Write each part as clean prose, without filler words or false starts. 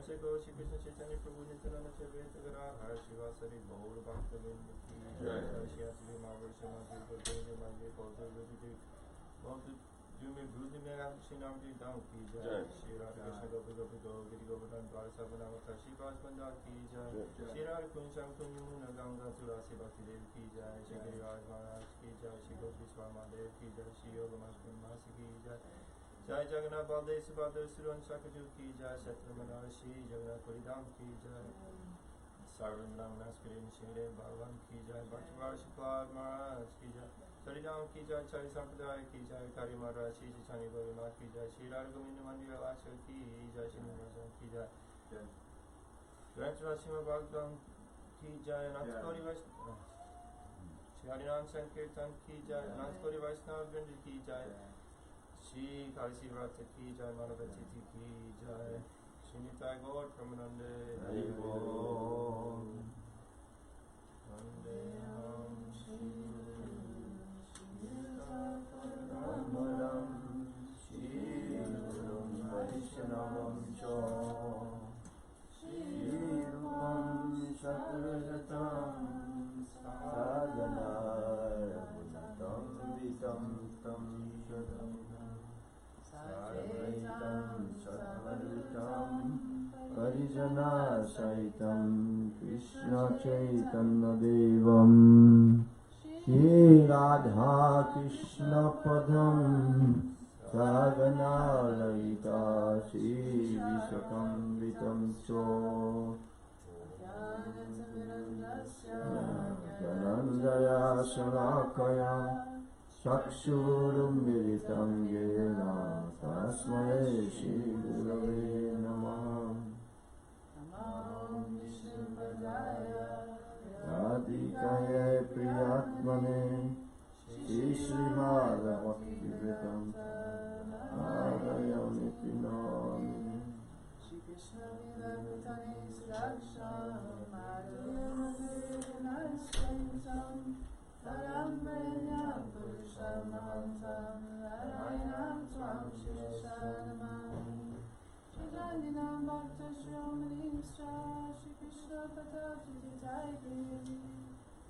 Shri Gaur Shri Krishna Chaitanya Prabhu Nityananda Chaitanya Radha Shivasari Gaur Bhakta Vindu Ki Jai Shri Asli Mahavir Srimati Gurdev Manje Kautar Vidhi Bhakta Jume Bhuzi Mera Shri Namji Dam Ki Jai Shri Radha Krishna Gopi Gopi Gaur Giri Govardhan Dwara Sabhanamata Shri Bhasmanda Ki Jai Shri Radha Kunsham Kunyamuna Ganga Tulasi Bhakti Dev Ki Jai Shri Giriraj Maharaj Ki Jai Shri Gopi Swamadev Ki Jai Shri Yoga Master Masi Ki Jai Jai Jagannath Baldev Subhadev Suran Sakaju Ki Jai Satramana Shri Jagannath Puridam Ki Jai Sarvanam Naskarim Shri Bhagavan Ki Jai Bhaktivar Shukla Maharaj Ki Jai Saridam Ki Jai Chari Sampradaya Ki Jai Kari Maharaj Shri Chaitanya Gaurima Ki Jai Shri Radha Govinda Mandira Lasha Ki Jai Shri Narajan Ki Jai Ranchana Sima Bhagwan Ki Jai Natskori Vaishnava Shri Harinam Sankirtan Ki Jai Natskori Vaishnava Vrinda Ki Jai Shri Kalisi Vrata Ki Jai Manavati Ki Jai Shri Nitai Gaur Pramanande Haribo Vande Ham Shri Nitakaram Shri Vaishnavam Cho Shri Rupam Sakrajatam Sadhana Tam Vitam Tam Shadam Sarvaitam Satmaritam Parijana Saitam Krishna Chaitanya Devam Shri Radha Krishna Padam Sagana Lalita Shri Vishakam Vitam Cho Janandaya Salakaya Chakshurum Militam Yena Tasmai Shri Gurave Namah Namam Vishnupadaya Radhikaya Priyatmane Shri Srimati Bhaktivedanta Adayamiti Namini Shri Krishna Vilavitani Sudaksham Madhurya Madhurya Paramaya Purusham Mahantam Narayanam Tvam Shrishanamani Chaitanya Bhakta Shromanim Shra Shri Krishna Patapati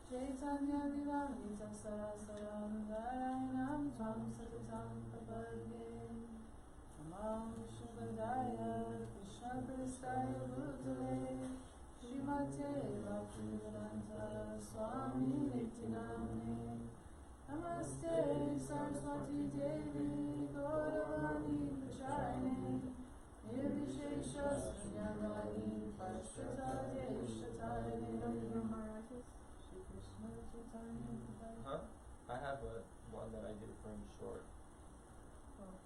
Chaitanya Vivanita Sarasaram Narayanam Tvam Satatam Papadge Namam Shubhadaya Krishna Pristaya Bhutale Srimati Bhaktivedanta Swami Nityanamane Namaste Saraswati Devi Gauravani Pracharine Nirvishesha Sunyavani Pashtata Deshatayane Shri Krishna Chaitanya. I have one that I did from short. Oh.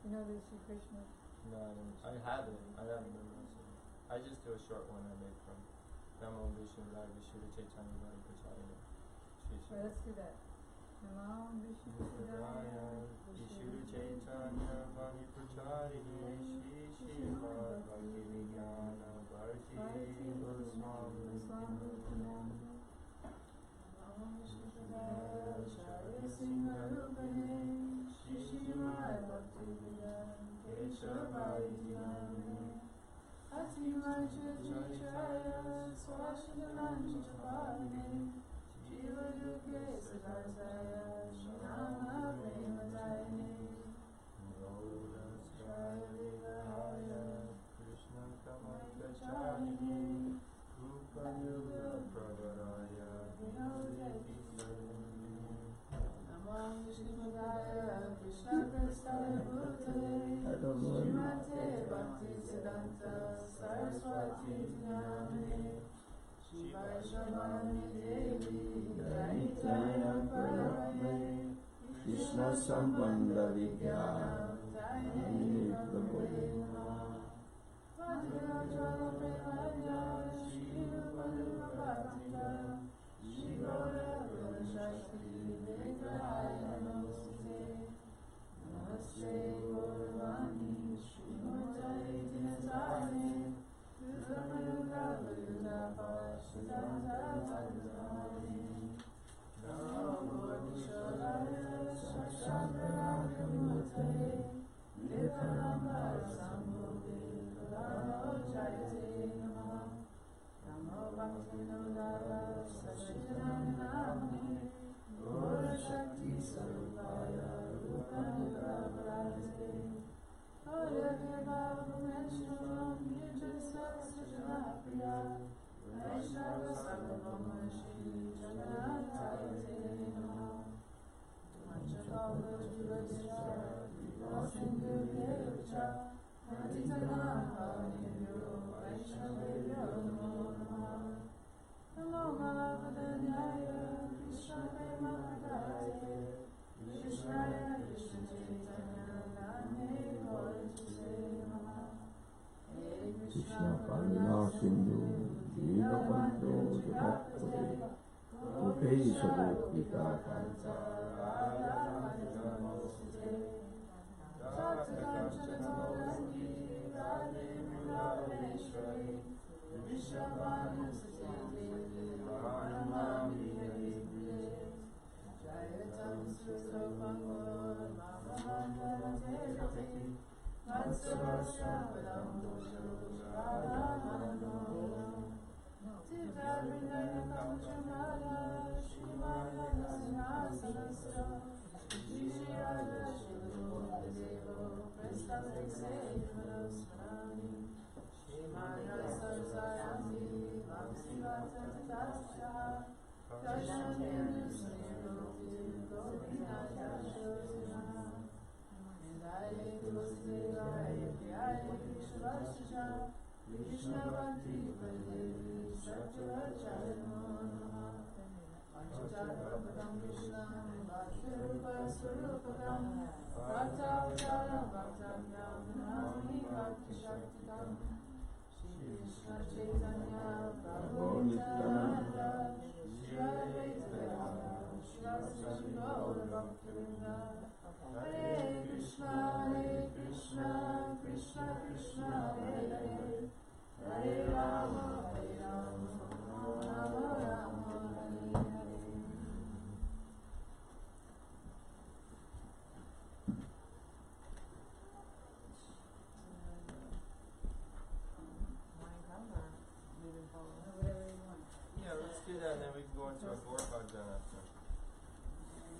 You know the Shri Krishna? No, I have it. I haven't memorized it. I just do a short one I made from Namo Vishnu Rai Vishuddha Chaitanya Vari Pracharine. Well, let's do that. Namo Vishnu Rai Vishuddha Chaitanya Vari Pracharine Shri Shri Bhakti Vijnana Bharti Goswami Namo Vishnu Rai Shri Singharupane Shri Shri Bhakti Vijnana Keshavai Jnane Atimaja Chaya Swashanamanja Bhavane Jiva Duke Sadasaya Shanama Premadayane Yoga Straya Vivaya Krishna Kamakacharine Rupa Yuga Pravaraya Vinodeti Sarvini Namam Vishnupadaya Krishna Prastaya Bhutale Srimati Bhaktivedanta Saraswati Namane Shri Vaishnavani Devi Dhanitaya Parame Krishna Sambandha Vidya Dhanini Prabhupada Madhurajala Premaja Shri Rupa Bhaktiva Shri Gaura Shakti Vigrahaya Namaste Namaste Gauravani Srimati Dinatane Dhruvanuga Vajudapa Siddhanta Tadavani Namo Vishwadaya Sakshantra Kamute Nikaramba Sambhuvi Pradano Jaya Krishna Karuna Sindhu Dinapanto Jatapuri Upe Sadukita Kanta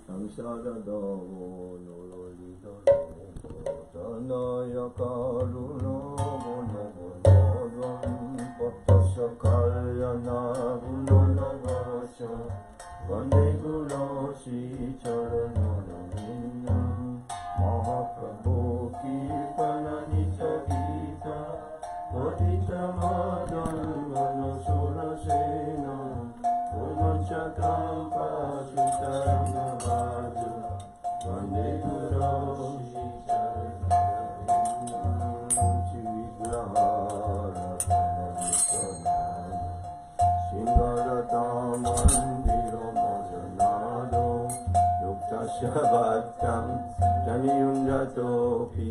Samsadadago nololidago Tanaya karuna gunagudodvam Patasakalyana gunanavasya Vande Guru Sri Charanaravinam Mahaprabhu Kirtana Nitya Gita Kodita Madhan Manasura Sena Purnachakam Pasutam Navadu Vande Guru Sri Charanaravinam Chivigrahara Pranamitanam Singharata Mandiro Mojanado Yuktasya Bhattam Janiyunjatopi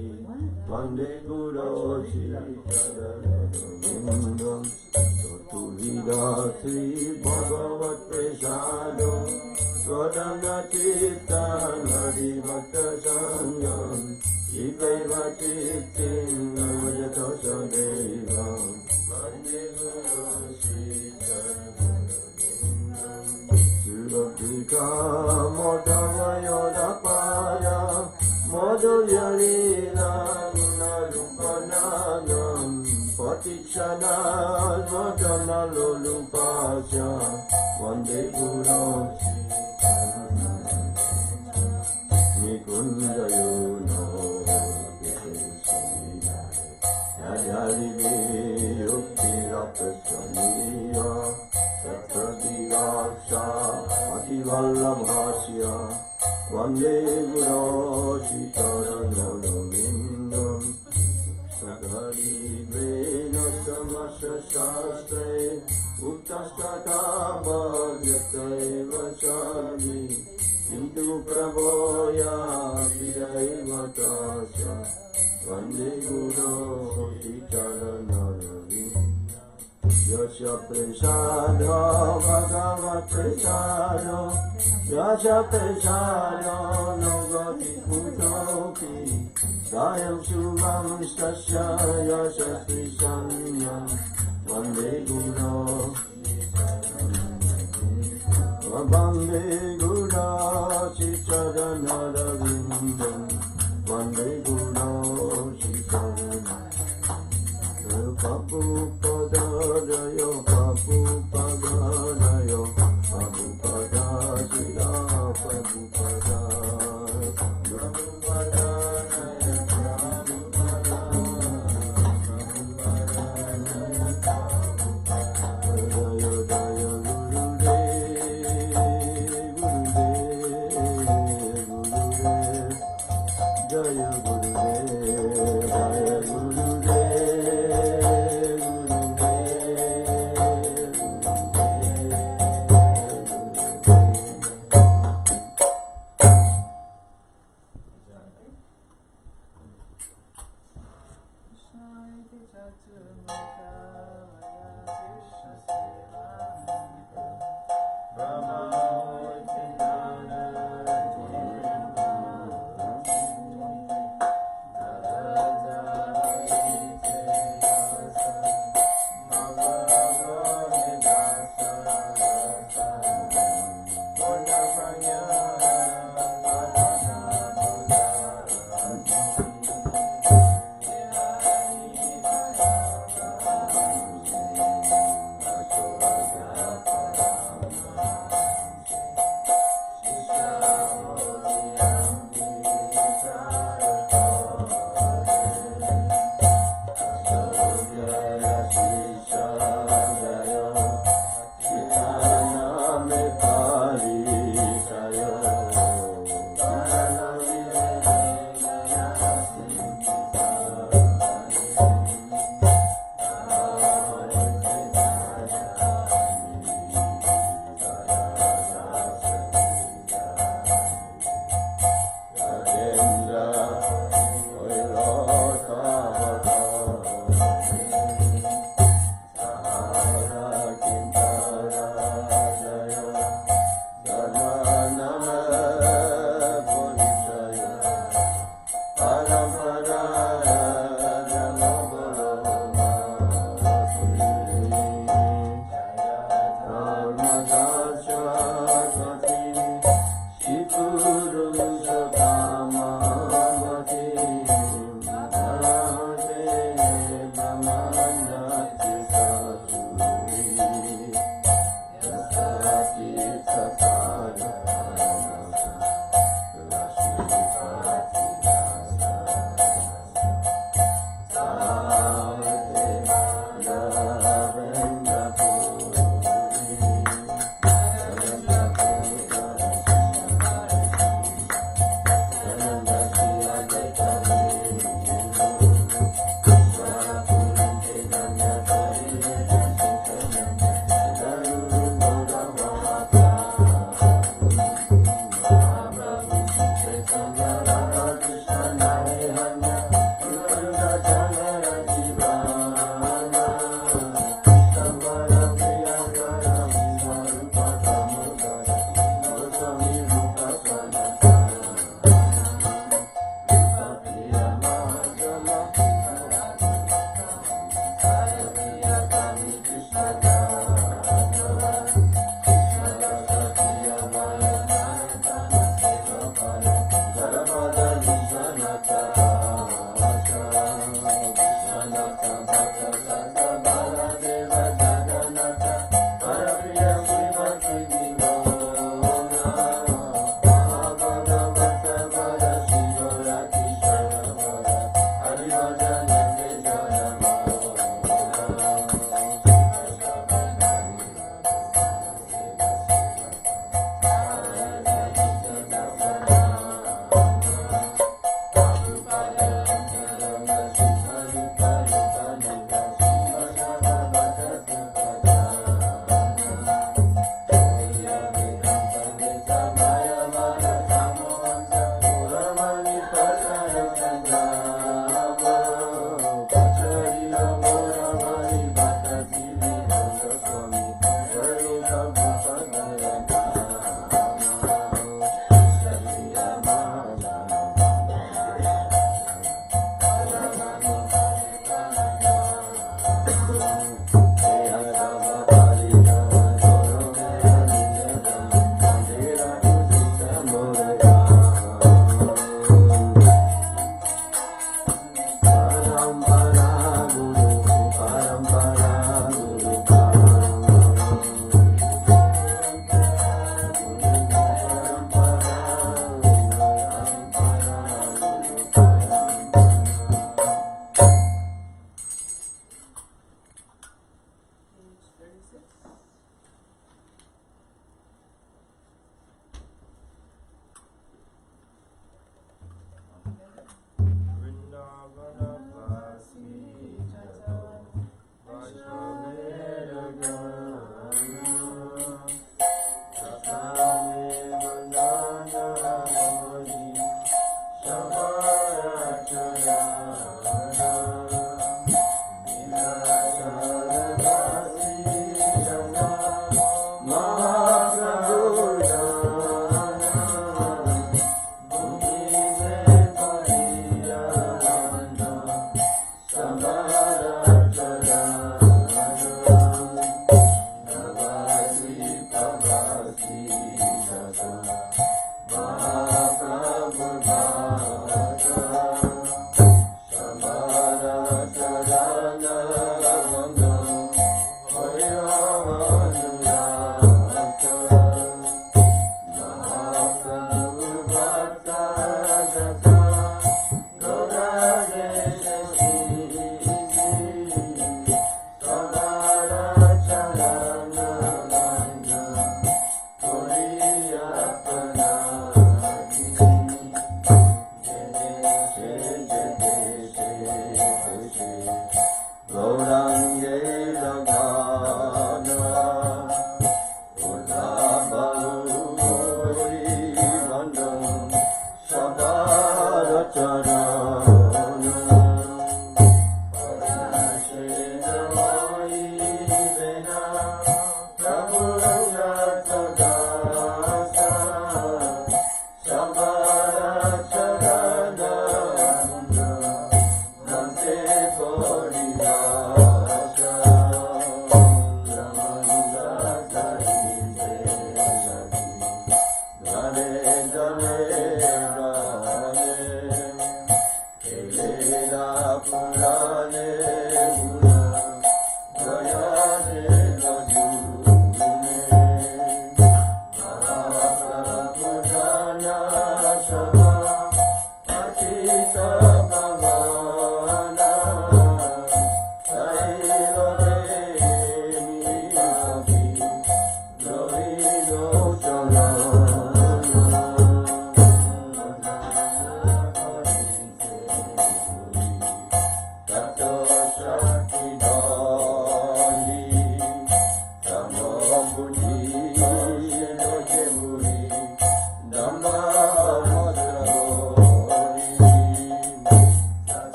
Vande Guru Sri Charanaravinam Tulida Sri Bhagavat Prasado Swadanga Chitta Nadi Bhakta Sangam Shivaiva Chittim Navajato Sadevam Vande Guru Sri Charanaravinam Sudabhika Modavayodapaya Madhurya Gunarupanagam Paticana Vadana Lolupasya Vande Guru Nikunjayo no Yadharive Yuktirapasaniya Satradiyaksha Ativallabhasya Vande Guru Sri Charanaravinam Saghari Vena Samasya Shastre Uttastata Bhagyataiva Chami Hindu Prabhoya Vidaiva Tasya Vande Guru Sri Charanaravinam Yasya Prasada Bhagavat Prasada Yasya Prasada Nogati Kutopi Dayam Shubham Stasya Yasya Srisanyam Vande Guru Vande Guru Sri Charanaravinam Vande Guru Sri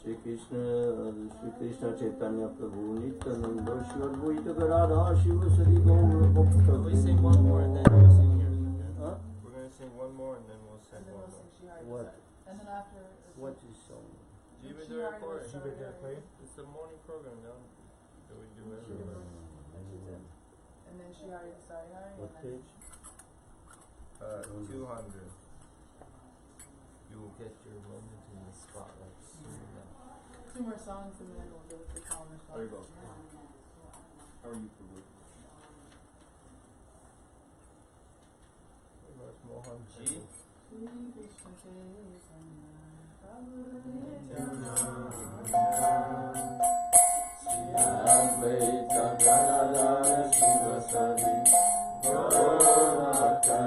Shri Krishna Chaitanya Prabhu Nityananda Shri Advaita Gadadhar Shivasari Gaura Bhakta. We sing one more and then we'll sing yours again. Huh? We're going to sing one more and then we'll sing And then one we'll more. sing Shihari. What? And then after. What is song? Jiva Shihari Dura was Chorus. Shihari. It's the morning program now that we do every morning. And then Shihari to Sarihari. What And then page? 200. You will get your moment in the spotlight soon enough. 2 more songs and then we'll go with the calmer songs. There you go. How are you, Prabhu? Mohan Ji. Shri Krishna Advaita Gadadhar Shivasari Gaura Bhakta.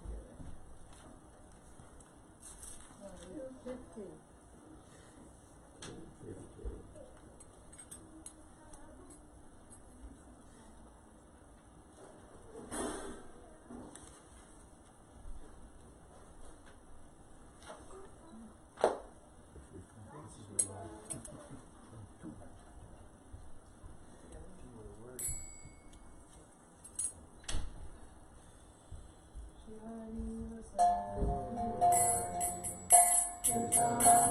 together. 250. Syamarani, Syamarani, Syamarani.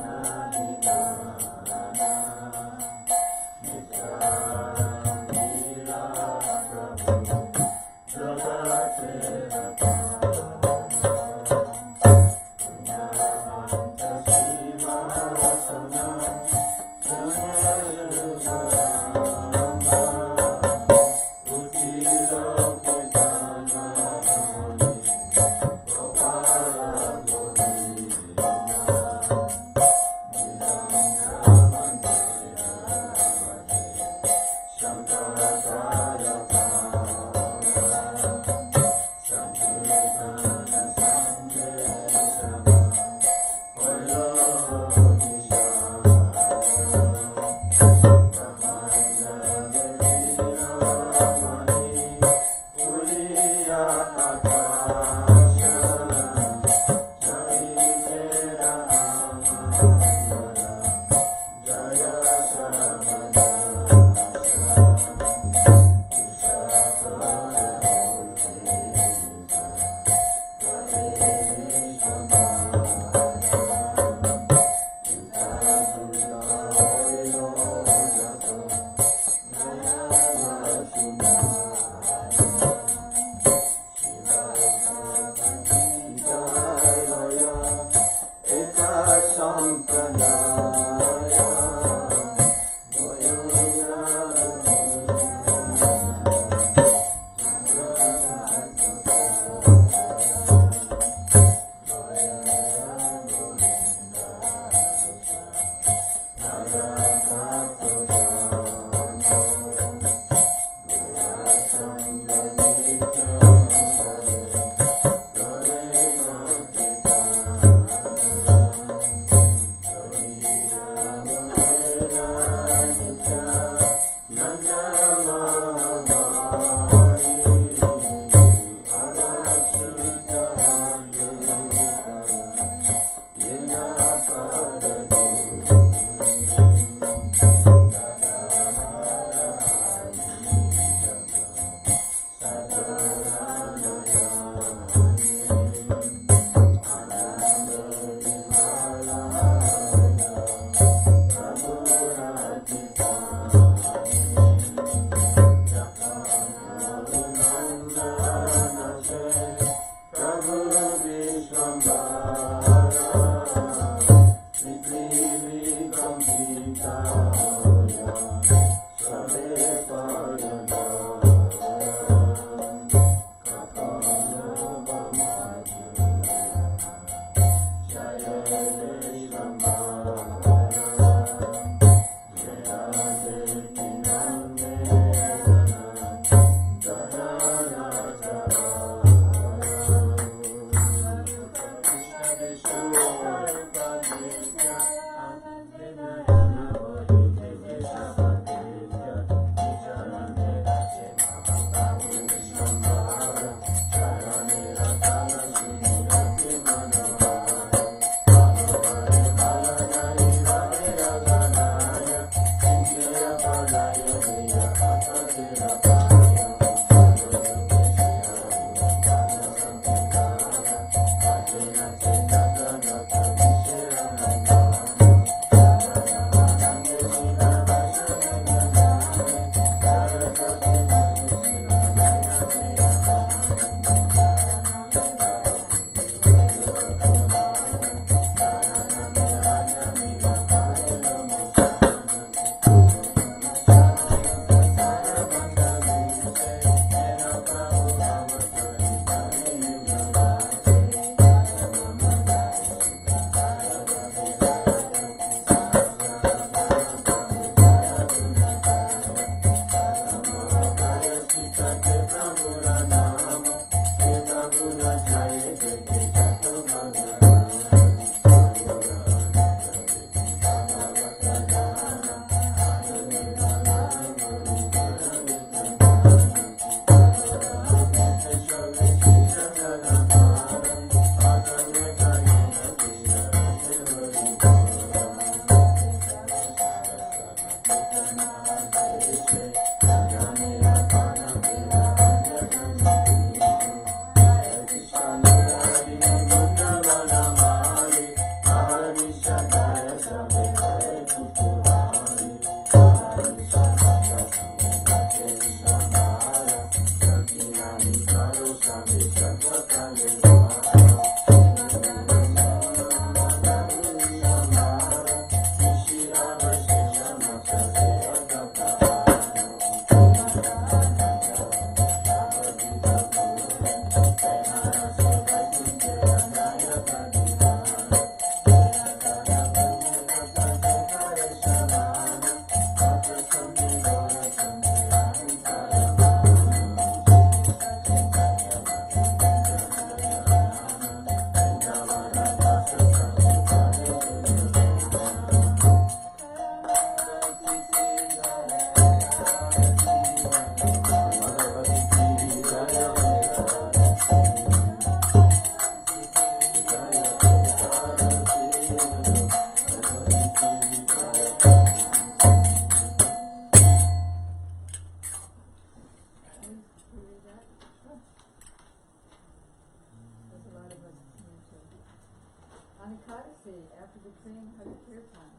On Ekadasi, after decreeing Hari Kirtan,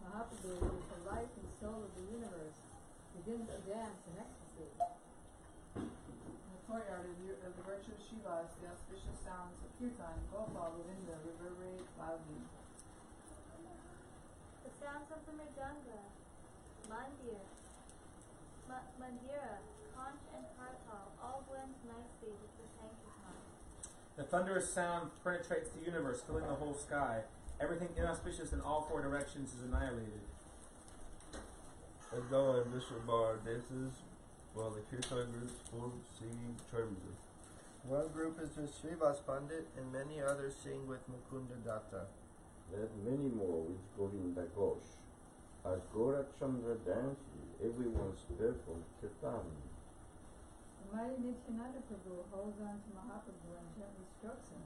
Mahaprabhu, who is the life and soul of the universe, begins to dance in ecstasy. In the courtyard of the virtuous Shivas, the auspicious sounds of Kirtan, Gopal, Govinda reverberate loudly. The sounds of the Mridanga, Mandira, Conch, and Kartal all blend nicely with the Sankirtan. The thunderous sound penetrates the universe, filling the whole sky. Everything inauspicious in all four directions is annihilated. At dawn, Vishwambar dances while the Kirtan groups form singing charmingly. One group is with Srivas Pandit and many others sing with Mukunda Datta. Let many more with Govinda Ghosh. As Gaurachandra dances, everyone's performs Kirtan. The mighty Nityananda Prabhu holds on to Mahaprabhu and gently strokes him,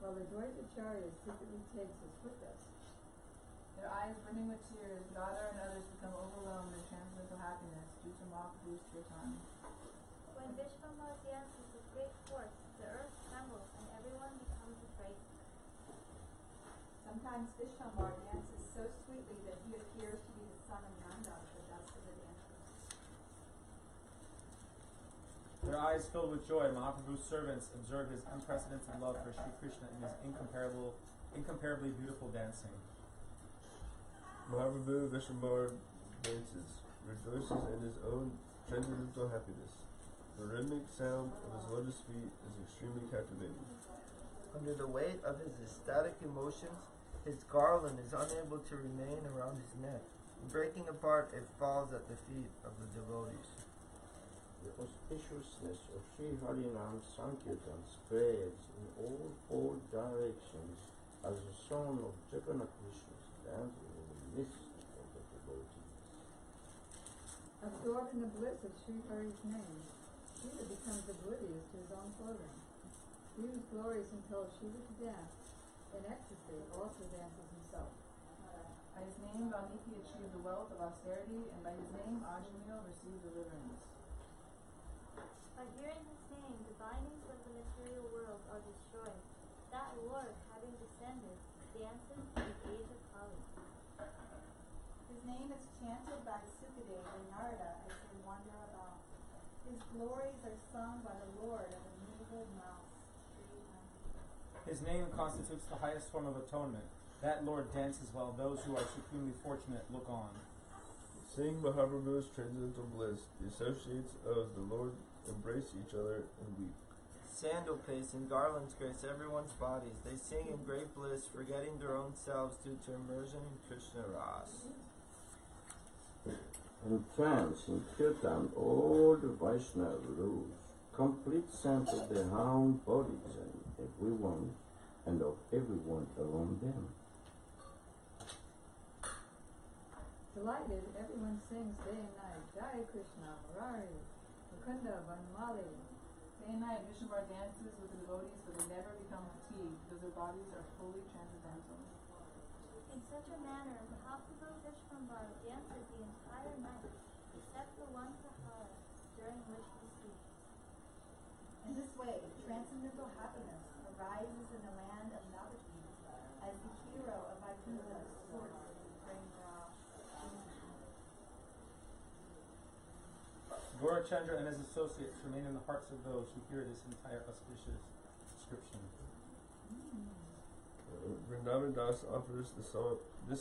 while the Dvaitacharya secretly takes his foot rest. Their eyes brimming with tears, Radha and others become overwhelmed in transcendental happiness due to Mahaprabhu's Kirtan. When Vishwambar dances with great force, the earth trembles and everyone becomes afraid. Sometimes Vishwambar dances so sweetly that he appears to be the son of Nanda, the best of the dancers. Their eyes filled with joy, Mahaprabhu's servants observe his unprecedented love for Sri Krishna in his incomparably beautiful dancing. Mahaprabhu Vishwambar dances, rejoices in his own transcendental happiness. The rhythmic sound of his lotus feet is extremely captivating. Under the weight of his ecstatic emotions, his garland is unable to remain around his neck. Breaking apart, it falls at the feet of the devotees. The auspiciousness of Sri Harinam Sankirtan spreads in all four directions as the son of Jagannath Krishna's dancing in the midst of the devotees. Absorbed in the bliss of Sri Hari's name, Shiva becomes oblivious to his own clothing. He whose glories impel Shiva to dance, in ecstasy also dances himself. By his name, Valmiki achieved the wealth of austerity, and by his name, Ajamil received deliverance. By hearing his name, the bindings of the material world are destroyed. That Lord, having descended, dances in the age of Kali. His name is chanted by Sukadeva and Narada as they wander about. His glories are sung by the Lord of the movable mouth. His name constitutes the highest form of atonement. That Lord dances while those who are supremely fortunate look on. Seeing Mahaprabhu's transcendental bliss, the associates of the Lord embrace each other and weep. Sandal paste and garlands grace everyone's bodies. They sing in great bliss, forgetting their own selves due to immersion in Krishna Ras. Entranced in Kirtan, all the Vaishnava rules, complete sense of their own bodies and of everyone around them. Delighted, everyone sings day and night, Jai Krishna, Murari, Mukunda, Vanmali. Day and night, Vishwambar dances with the devotees, but they never become fatigued because their bodies are fully transcendental. In such a manner, Mahaprabhu Vishwambar dances the entire night, except for one prahara, during which he sleeps. In this way, transcendental happiness Gaurachandra and his associates remain in the hearts of those who hear this entire auspicious description. Vrindavan Das offers this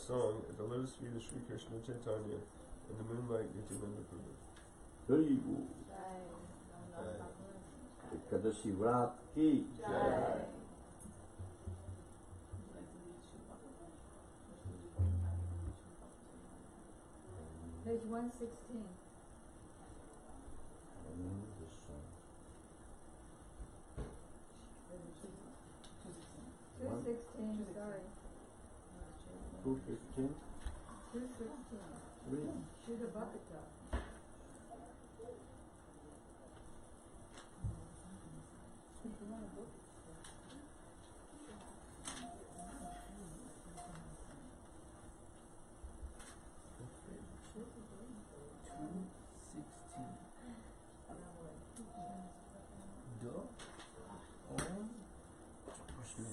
song at the lotus feet of Sri Krishna Chaitanya in the moonlight Nityananda Prabhu. Haribu. Ekadashi Vrat ki jai. Page 116. This song. 216, sorry. 215. 216. Read. Shuddha Bhakata. If you want a book.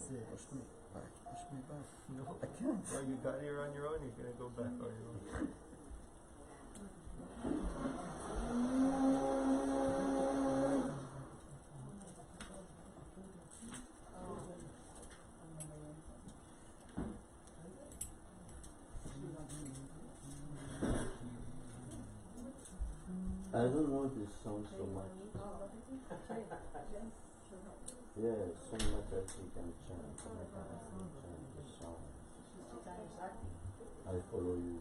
Push me back. No, I can't. Well, you got here on your own, you're gonna go back on your own. I don't know this song so much. Yeah, so much that you can chant. This song. I follow you.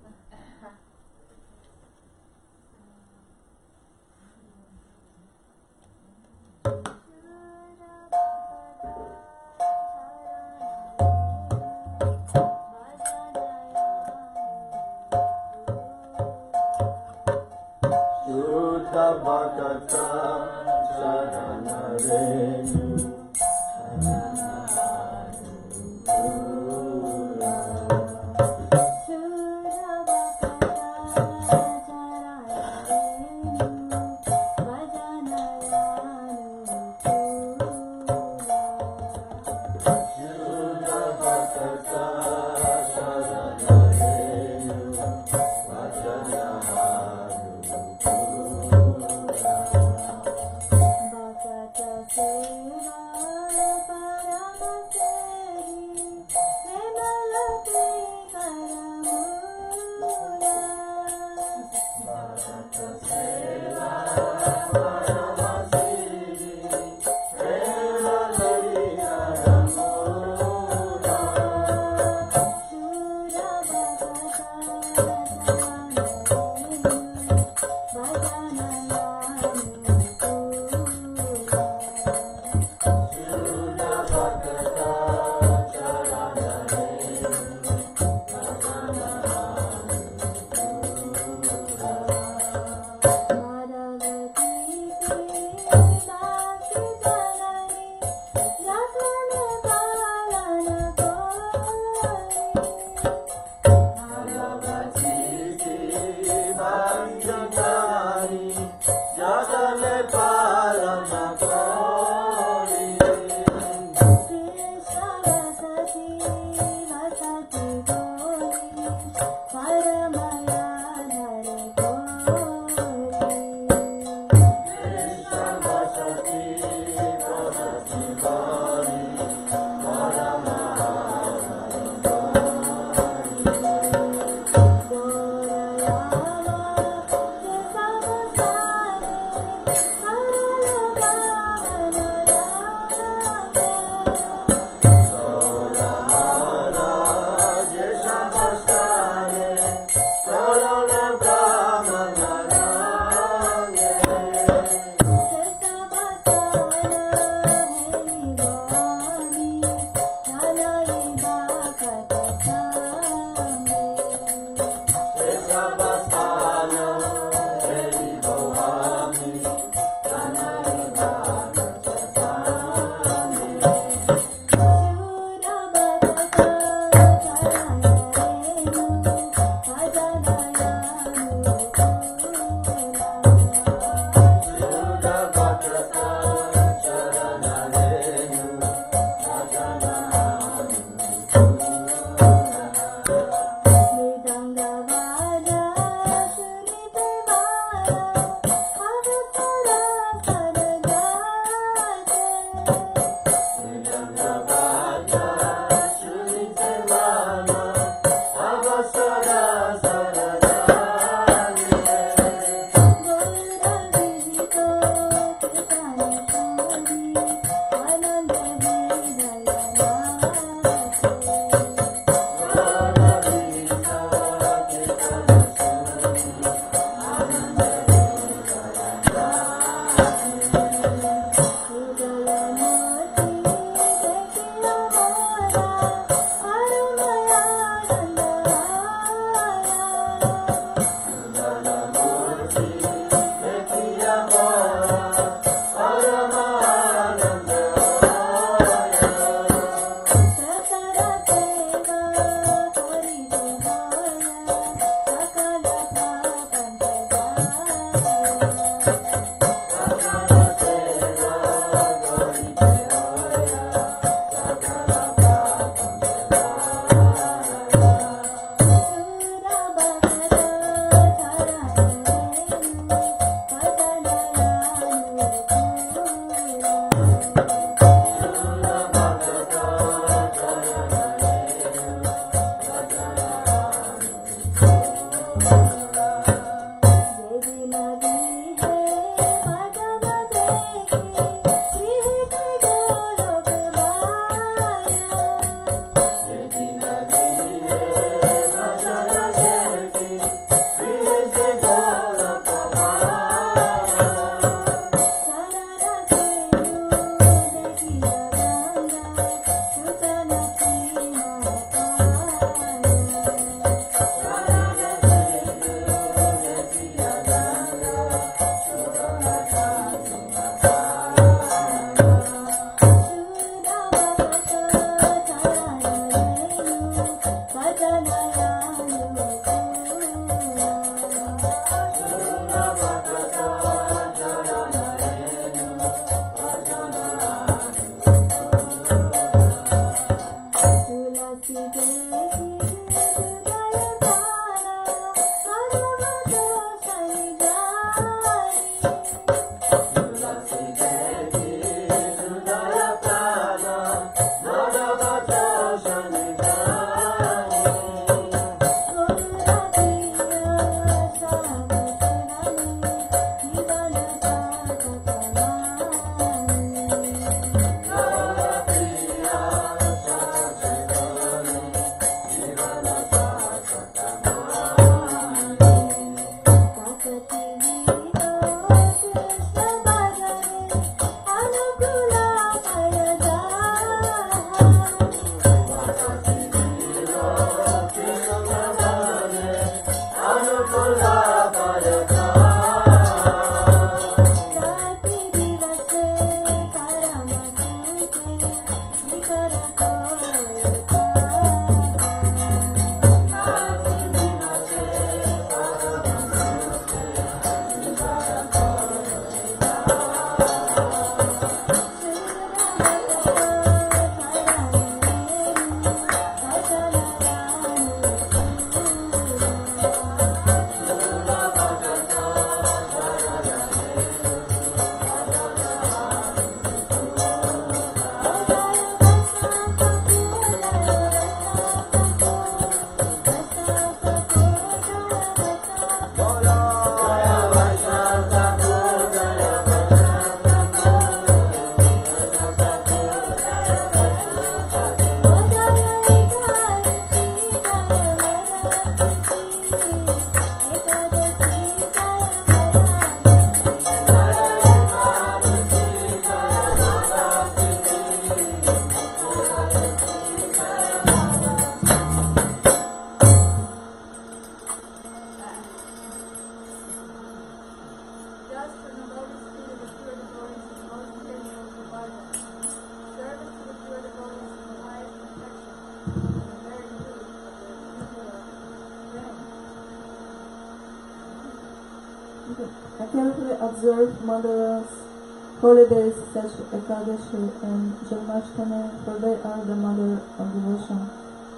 Shuddha Bhakata Saranarenu. I carefully observe Mother's holidays such as Ekadashi and Janmashtami, for they are the mother of devotion.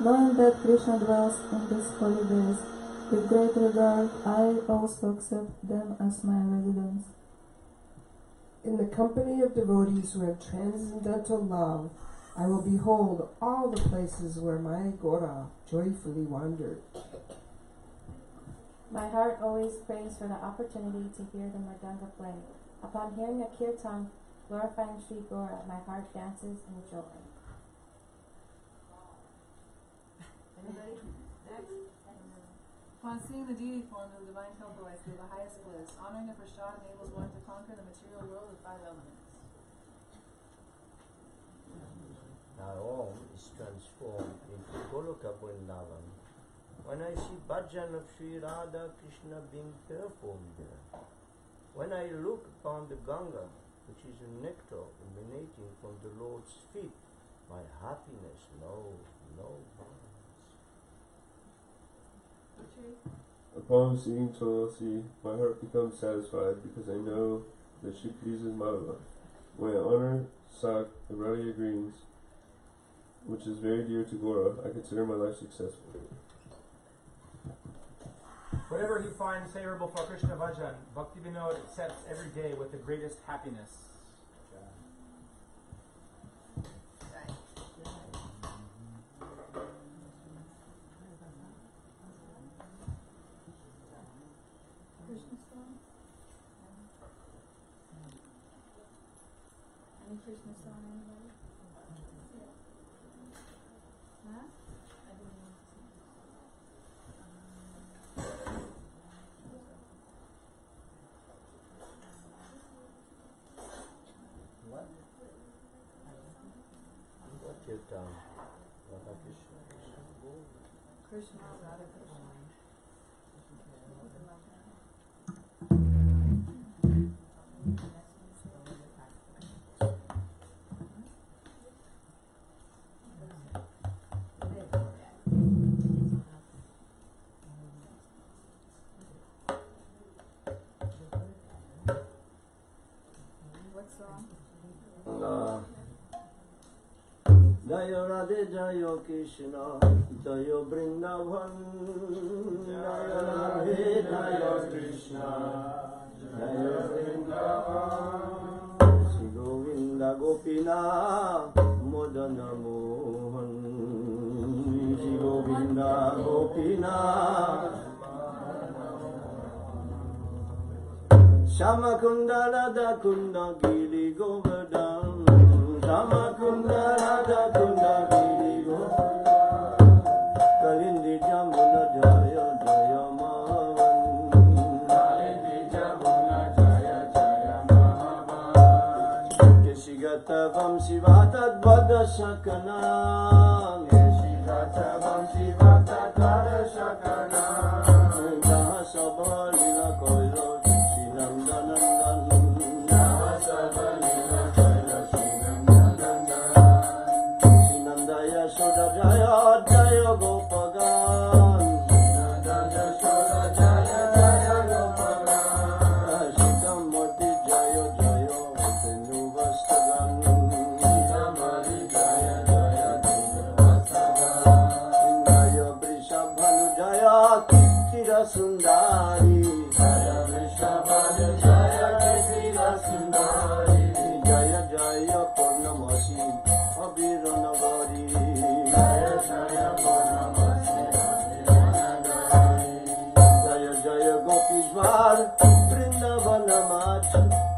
Knowing that Krishna dwells in these holidays with great regard, I also accept them as my residence. In the company of devotees who have transcendental love, I will behold all the places where my Gora joyfully wandered. My heart always prays for the opportunity to hear the Mridanga play. Upon hearing a kirtan glorifying Sri Gora, my heart dances in joy. Anybody? Next. Upon seeing the deity form of the divine temple, I feel the highest bliss. Honoring the prasad enables one to conquer the material world with 5 elements. Now Om is transformed Goloka Vrindavan, when I see bhajan of Sri Radha Krishna being performed there, when I look upon the Ganga, which is a nectar emanating from the Lord's feet, my happiness knows no bounds. Upon seeing Tulasi, my heart becomes satisfied because I know that she pleases Madhava. When I honor Sak, the Radha greens, which is very dear to Gora, I consider my life successful. Whatever he finds favorable for Krishna Bhajan, Bhakti Vinod accepts every day with the greatest happiness. Krishna song? Any Krishna song, anybody? Huh? What? What kirtan? Radha Krishna. Krishna, Radha Krishna. What song? Jayo Radhe Jayo Krishna, Jayo Vrindavan, Jayo Radhe Jayo Krishna, Jayo Vrindavan, Shri Govinda Gopina, Modana Mohan, Shri Govinda Gopina, Shama Kunda Radha Kunda Giri Govardhan, Shama Kunda Radha Kunda Giri Govardhan, Kalindi Jamuna Jaya Jaya Mahavan, Kalindi Jamuna Jaya Jaya Mahavan, Keshigatavam Shivatat Vada Shakana, Keshigatavam Shivatat Vada Shakana, Jaha Sabha Lila Koilo Jaya Jaya Gopagan, Jaya Jaya Jaya Gopagan, Siddhamati Jaya Jaya Tenuvastagan, Siddhamati Jaya Jaya Tenuvastagan, Jaya Vrishabhanu Jaya Kirtira Sundari, Jaya Vrishabhanu Jaya Kirtira Sundari, Jaya Jaya Purnamasi Abhiranagari, Jaya Jaya Gopishwar Vrindavana Mach,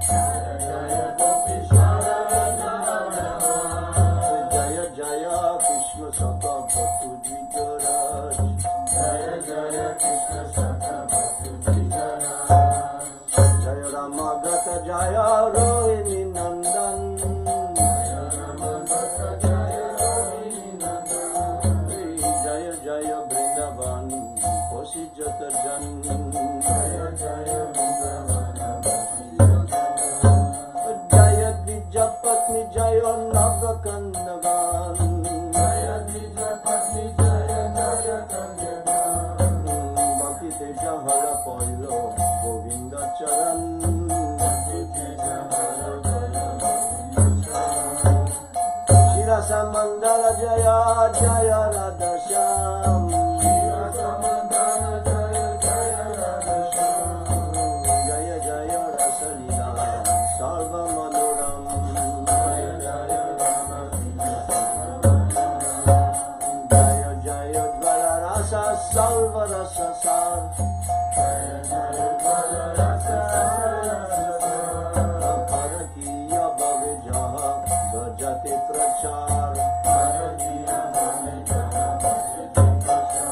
Jaya Jaya Gopishwar Vrindavana Mach, Jaya Jaya Krishna Saka Bhaktu Jitaraj, Jaya Jaya Krishna Saka Bhaktu Jitaraj, Jaya Ramagata Jaya Rohini Nandan, Jaya Ramagata Jaya Rohini Nandan, Jaya Jaya Vrindavan Posi Jatajan, Jaya Jaya Vrindavan Posi Jatajan, Jaya Dijapatni Jaya Nagakandagan, Jaya Dijapatni Jaya Nagakandagan, Bhakti Teja Hala Poilo Govinda Charan, Bhakti Teja Hala Poilo Govinda Charan, Shirasa Mandala Jaya Jaya Radha Shyam, Shirasa Mandala Jaya Jaya Radha Shyam, Jaya Jaya Rasa Lila Sarva Manoram, Jaya Jaya Rama Lila Sarva Manoram, Jaya Jaya Dvaya Rasa Sarva Rasa Sar, Jaya Jaya Dvaya Rasa Sarva Rasa Sar, Bharakiya Bhave Jaha Bhajate Prachar, Bharakiya Bhave Jaha Bhajate Prachar,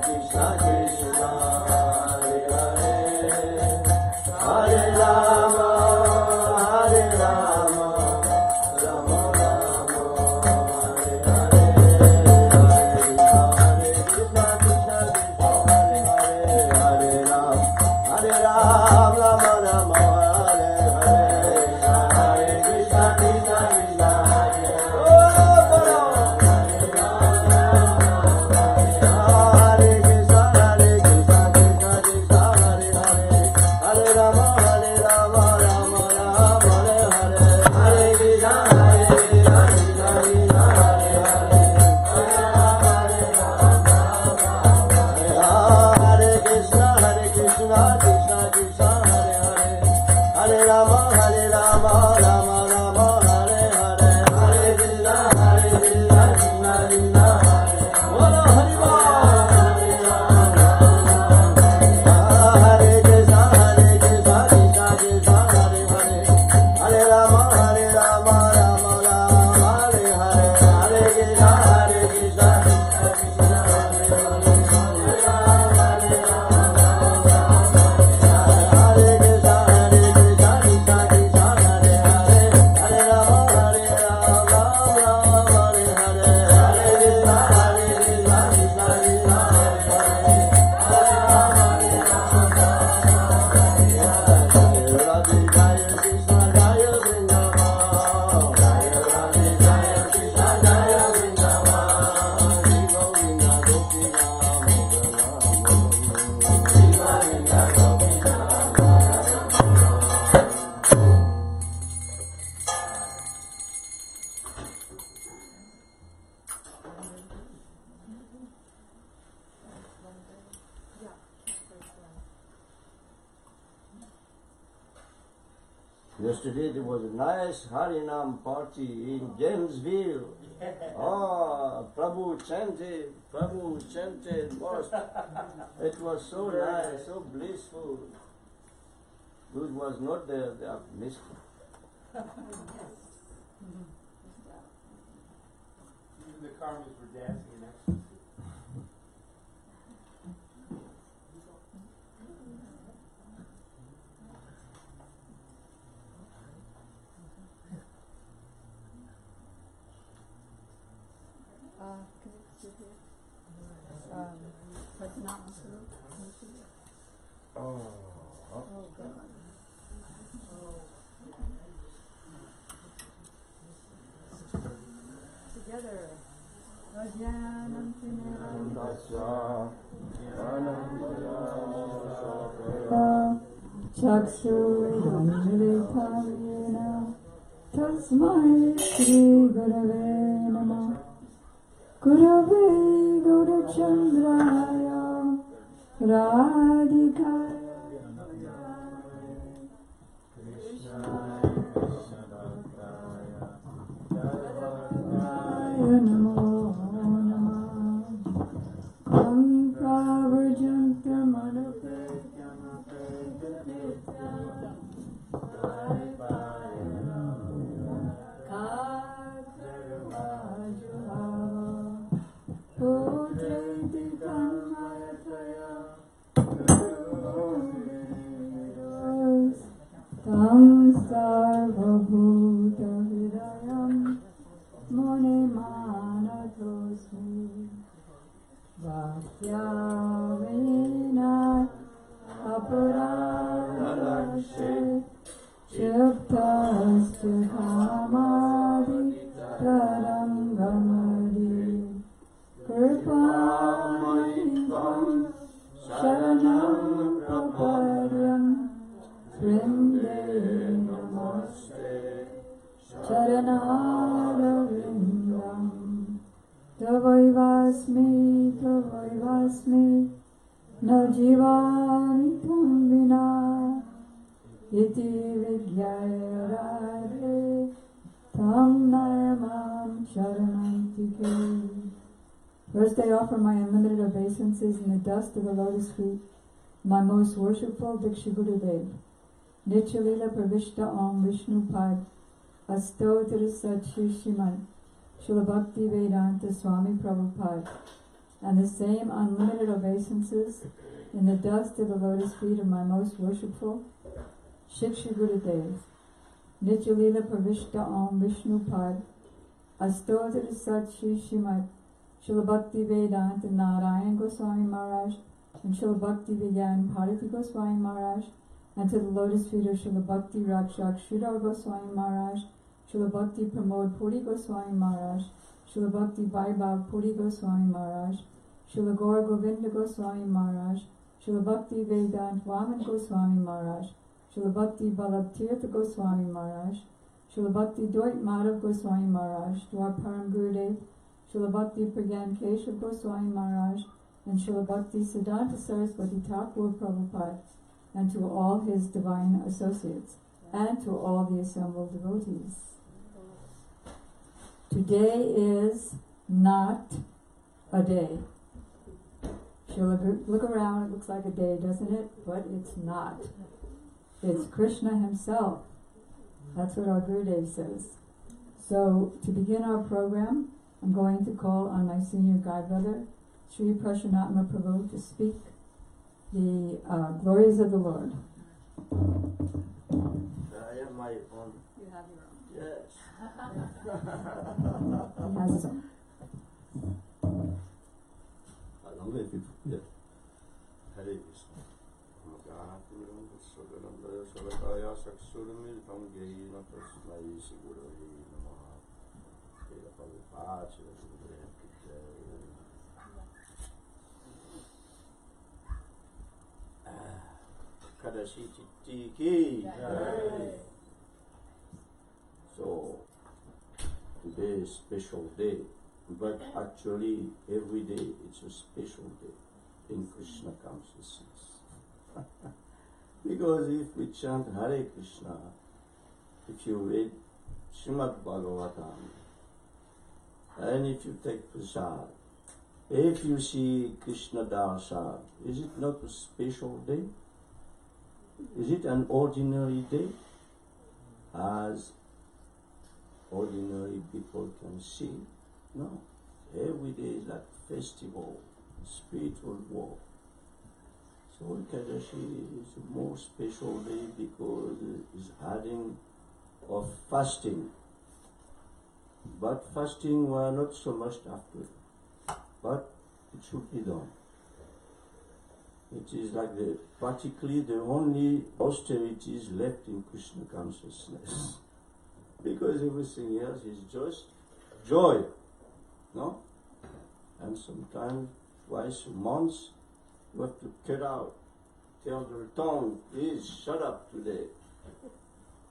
Krishna Krishna Hare Hare Hare Rama Hare Rama Rama Rama Hare Hare Hare Krishna Krishna Krishna Hare Hare Hare Ram Rama Rama Hare Hare Hare Krishna Krishna Krishna Hare Yesterday there was a nice Harinam party in Jamesville. Oh, Prabhu chanted first. It was so nice, so blissful. Those who was not there, they have missed it. Even the karmas were dancing in ecstasy. Can you sit here? But not Muslim. Oh. Oh God. Together. Rajanam Chakshurajritamena Tasmai Shri Gurave Namah Gurave Gaurachandraya Radhikaya Namo Namah Vakyavena aparadashe Shaktasya kamadi tarangamadi Kripamanipam sharanam prapadyam Vrinde namaste charanarvindam Tavaivasmi na jivami tam vina iti vidyaya radhe tam nayamam sharanantike. First I offer my unlimited obeisances in the dust of the lotus feet, my most worshipful Diksha Gurudev. Nityalila Pravishta Om Vishnu Pad Astotra Satchi Shriman Srila Bhakti Vedanta Swami Prabhupada. I and the same unlimited obeisances in the dust of the lotus feet of my most worshipful Shiksha Gurudev. Nitya Lila Pravishta Om Vishnu Pad Astotra Sat Shri Srimati Srila Bhakti Vedanta Narayan Goswami Maharaj and Srila Bhakti Vigyan Bharati Goswami Maharaj, and to the lotus feet of Srila Bhakti Rakshak Sridhar Goswami Maharaj, Srila Bhakti Pramod Puri Goswami Maharaj, Srila Bhakti Vaibhav Puri Goswami Maharaj, Srila Gaur Govinda Goswami Maharaj, Srila Bhakti Vedant Vaman Goswami Maharaj, Srila Bhakti Ballabh Tirtha Goswami Maharaj, Srila Bhakti Doit Madhav Goswami Maharaj, to our Param Gurudev, Srila Bhakti Pragyan Keshav Goswami Maharaj, and Srila Bhakti Siddhanta Saraswati Thakur Prabhupada, and to all his divine associates, and to all the assembled devotees. Today is not a day. Look around, it looks like a day, doesn't it? But it's not. It's Krishna himself. That's what our Gurudev says. So, to begin our program, I'm going to call on my senior godbrother, Sri Prashanatma Prabhu, to speak the glories of the Lord. I have my own. You have your own. Yes. He has his own. Hare Krishna. Sagataya Saksurmi Tamgehina Tasmai Sigurari Namaha. Veda Prabhupada Kadashi Tiki. So today is special day, but actually every day it's a special day in Krishna consciousness. Because if we chant Hare Krishna, if you read Srimad Bhagavatam, and if you take prasad, if you see Krishna Darshan, is it not a special day? Is it an ordinary day? As ordinary people can see? No. Every day is like festival, spiritual walk. So Ekadashi is a more special day because it's adding of fasting. But fasting were not so much after. But it should be done. It is like practically the only austerities left in Krishna consciousness. Because everything else is just joy. No? And sometimes, twice a month, you have to cut out. Tell the tongue, please shut up today.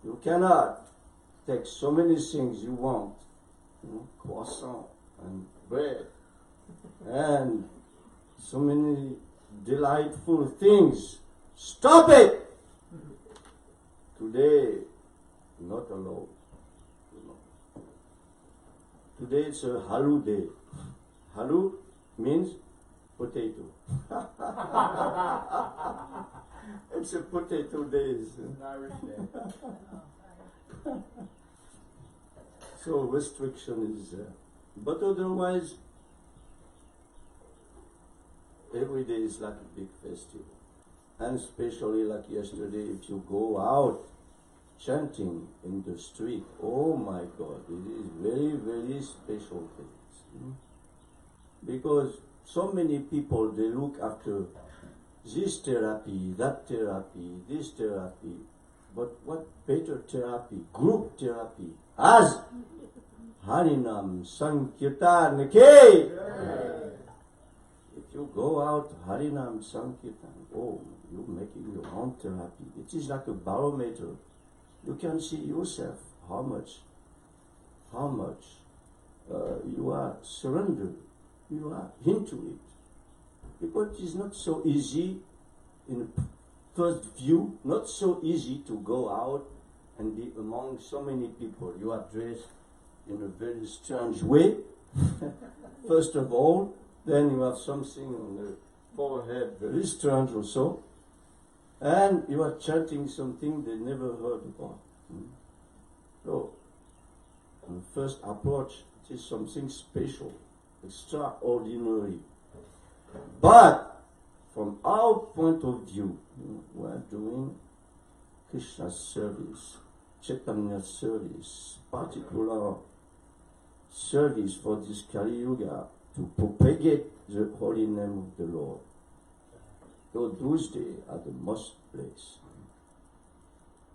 You cannot take so many things you want. Croissant and bread and so many delightful things. Stop it! Today, not allowed. Today it's a halu day. Halu means potato. It's a potato day. It's an Irish day. So restriction is there. But otherwise, every day is like a big festival. And especially like yesterday, if you go out chanting in the street, oh my God, it is very, very special things. Because so many people, they look after this therapy, that therapy, this therapy. But what better therapy, group therapy, as Harinam Sankirtan Ke. If you go out Harinam Sankirtan, oh, you're making your own therapy. It is like a barometer. You can see yourself how much you are surrendered, you are into it. Because it is not so easy in first view, not so easy to go out and be among so many people. You are dressed in a very strange way, first of all, then you have something on the forehead very strange also, and you are chanting something they never heard about. So, on the first approach, it is something special, extraordinary. But from our point of view, we are doing Krishna service, Chaitanya service, particular service for this Kali Yuga to propagate the holy name of the Lord. So those days are the most place.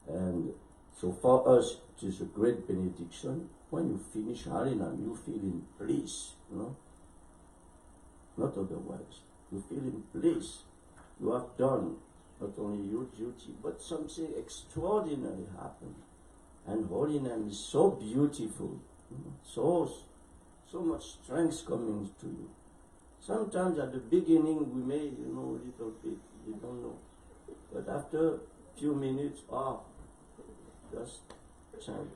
And so for us, it is a great benediction. When you finish Harinam, you feel in bliss, not otherwise. You feel in bliss. You have done not only your duty, but something extraordinary happened. And holy name is so beautiful, so much strength coming to you. Sometimes at the beginning we may, a little bit, you don't know. But after a few minutes, just chant,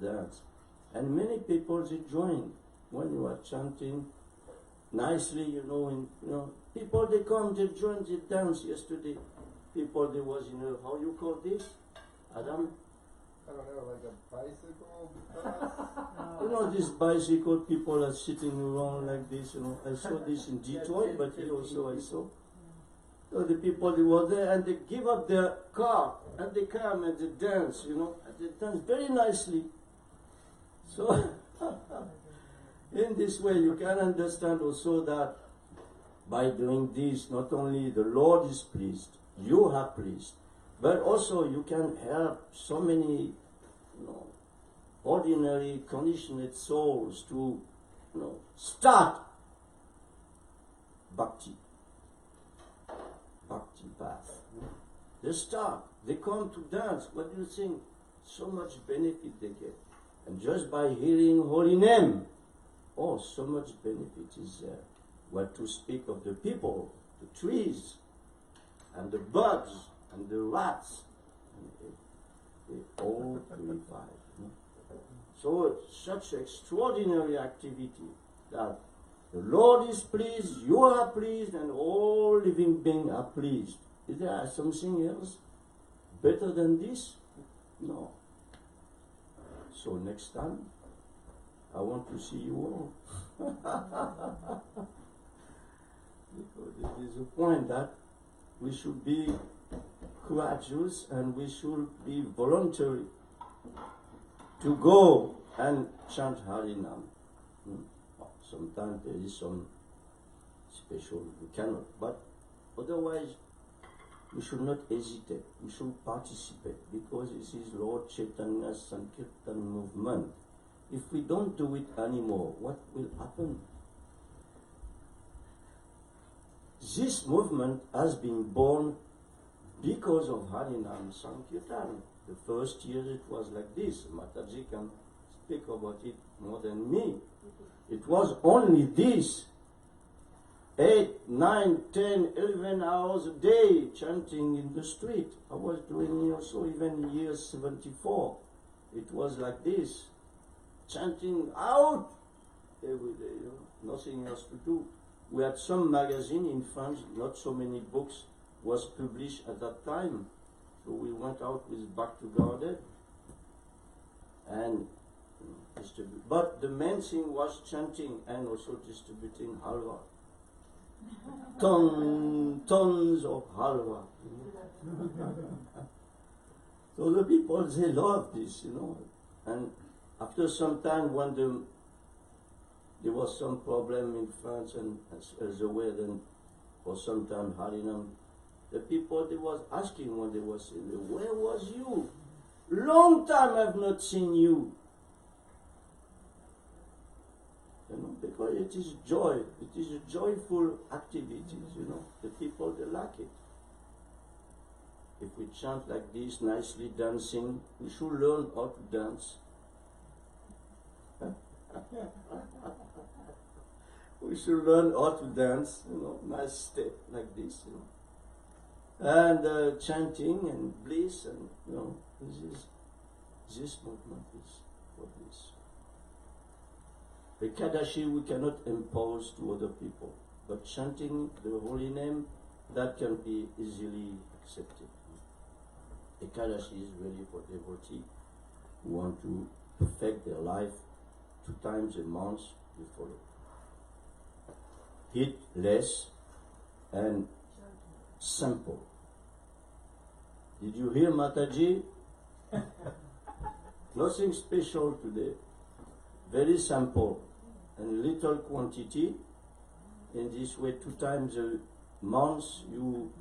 dance. And many people, they join when you are chanting nicely, people, they come, they join the dance yesterday. People, there was, how you call this, Adam? I don't know, like a bicycle dance? This bicycle, people are sitting around like this, I saw this in Detroit, but here also I saw. So the people, they were there and they give up their car and they come and they dance, and they dance very nicely. So, in this way, you can understand also that by doing this, not only the Lord is pleased, you are pleased, but also you can help so many, ordinary conditioned souls to, start bhakti path. They start, they come to dance. What do you think? So much benefit they get. And just by hearing holy name, so much benefit is there. What to speak of the people, the trees, and the birds, and the rats, they all purified. So such extraordinary activity that the Lord is pleased, you are pleased, and all living beings are pleased. Is there something else better than this? No. So next time, I want to see you all. Because it is a point that we should be courageous and we should be voluntary to go and chant Harinam. Sometimes there is some special, we cannot, but otherwise we should not hesitate, we should participate, because this is Lord Chaitanya's Sankirtan movement. If we don't do it anymore, what will happen? This movement has been born because of Harinam Sankirtan. The first year it was like this. Mataji can speak about it more than me. It was only this. 8, 9, 10, 11 hours a day chanting in the street. I was doing also even in year 74. It was like this. Chanting out every day, nothing else to do. We had some magazine in France, not so many books was published at that time. So we went out with Back to Garden and distribute. But the main thing was chanting and also distributing halwa. Tons of halwa. So the people, they love this, And after some time, when there was some problem in France and elsewhere, then for some time Harinam, the people, they was asking when they was saying, where was you? Long time I've not seen you. Because it is joy, it is a joyful activity, The people, they like it. If we chant like this, nicely dancing, we should learn how to dance. We should learn how to dance, nice step like this, And chanting and bliss, and this movement is for this. The Kadashi we cannot impose to other people, but chanting the holy name, that can be easily accepted. The Kadashi is really for devotees who want to perfect their life 2 times a month, we follow. Eat less, and simple. Did you hear, Mataji? Nothing special today. Very simple and little quantity. In this way, 2 times a month, you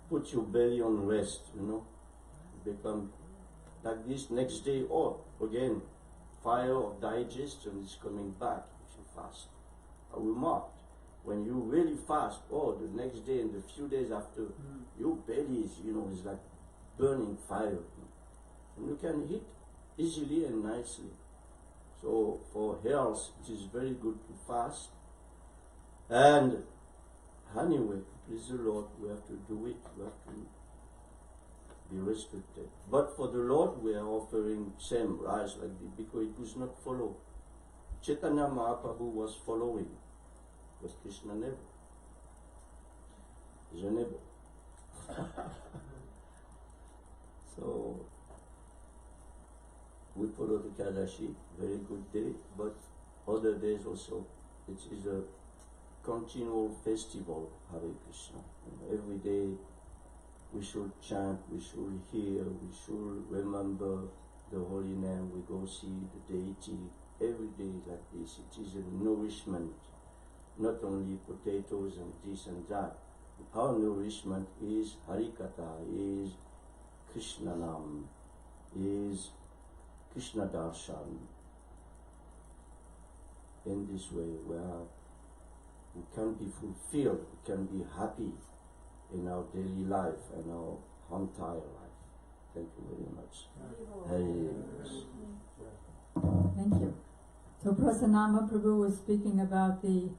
put your belly on rest, become like this. Next day, again, fire of digestion is coming back if you fast. I will mark. When you really fast, the next day and the few days after, your belly is, is like burning fire. And you can eat easily and nicely. So for health, it is very good to fast. And anyway, please the Lord, we have to do it. We have to be restricted. But for the Lord, we are offering same rice like this because it was not follow. Chaitanya Mahaprabhu was following, but Krishna never. Je never. So we follow the Kadashi, very good day, but other days also. It is a continual festival, Hare Krishna. Every day we should chant, we should hear, we should remember the holy name, we go see the deity. Every day like this, it is a nourishment, not only potatoes and this and that. Our nourishment is Harikatha, is Krishna Nam, is Krishna Darshan. In this way, we can be fulfilled, we can be happy in our daily life and our entire life. Thank you very much. Thank you. So Prasanama Prabhu was speaking about the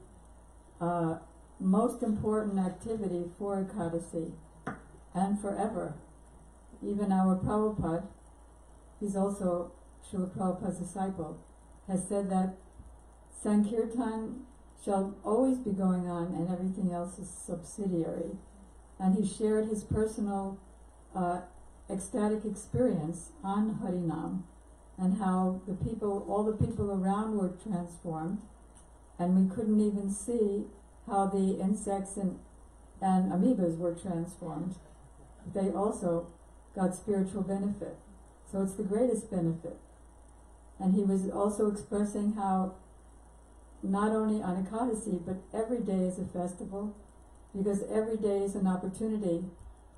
most important activity for Ekadasi and forever. Even our Prabhupada, he's also Srila Prabhupada's disciple, has said that Sankirtan shall always be going on and everything else is subsidiary. And he shared his personal ecstatic experience on Harinam and how all the people around were transformed, and we couldn't even see how the insects and amoebas were transformed. They also got spiritual benefit. So it's the greatest benefit. And he was also expressing how not only on Ekadasi, but every day is a festival, because every day is an opportunity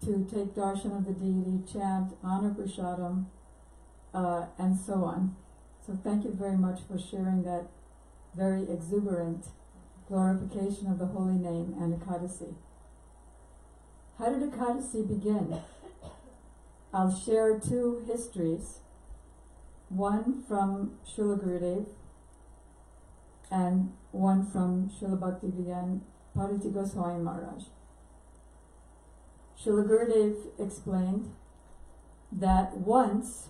to take darshan of the deity, chant, honor prasadam, and so on. So thank you very much for sharing that very exuberant glorification of the holy name and Ekadasi. How did Ekadasi begin? I'll share 2 histories, one from Srila Gurudev and one from Srila Bhaktivedanta Pariti Goswami Maharaj. Srila Gurudev explained that once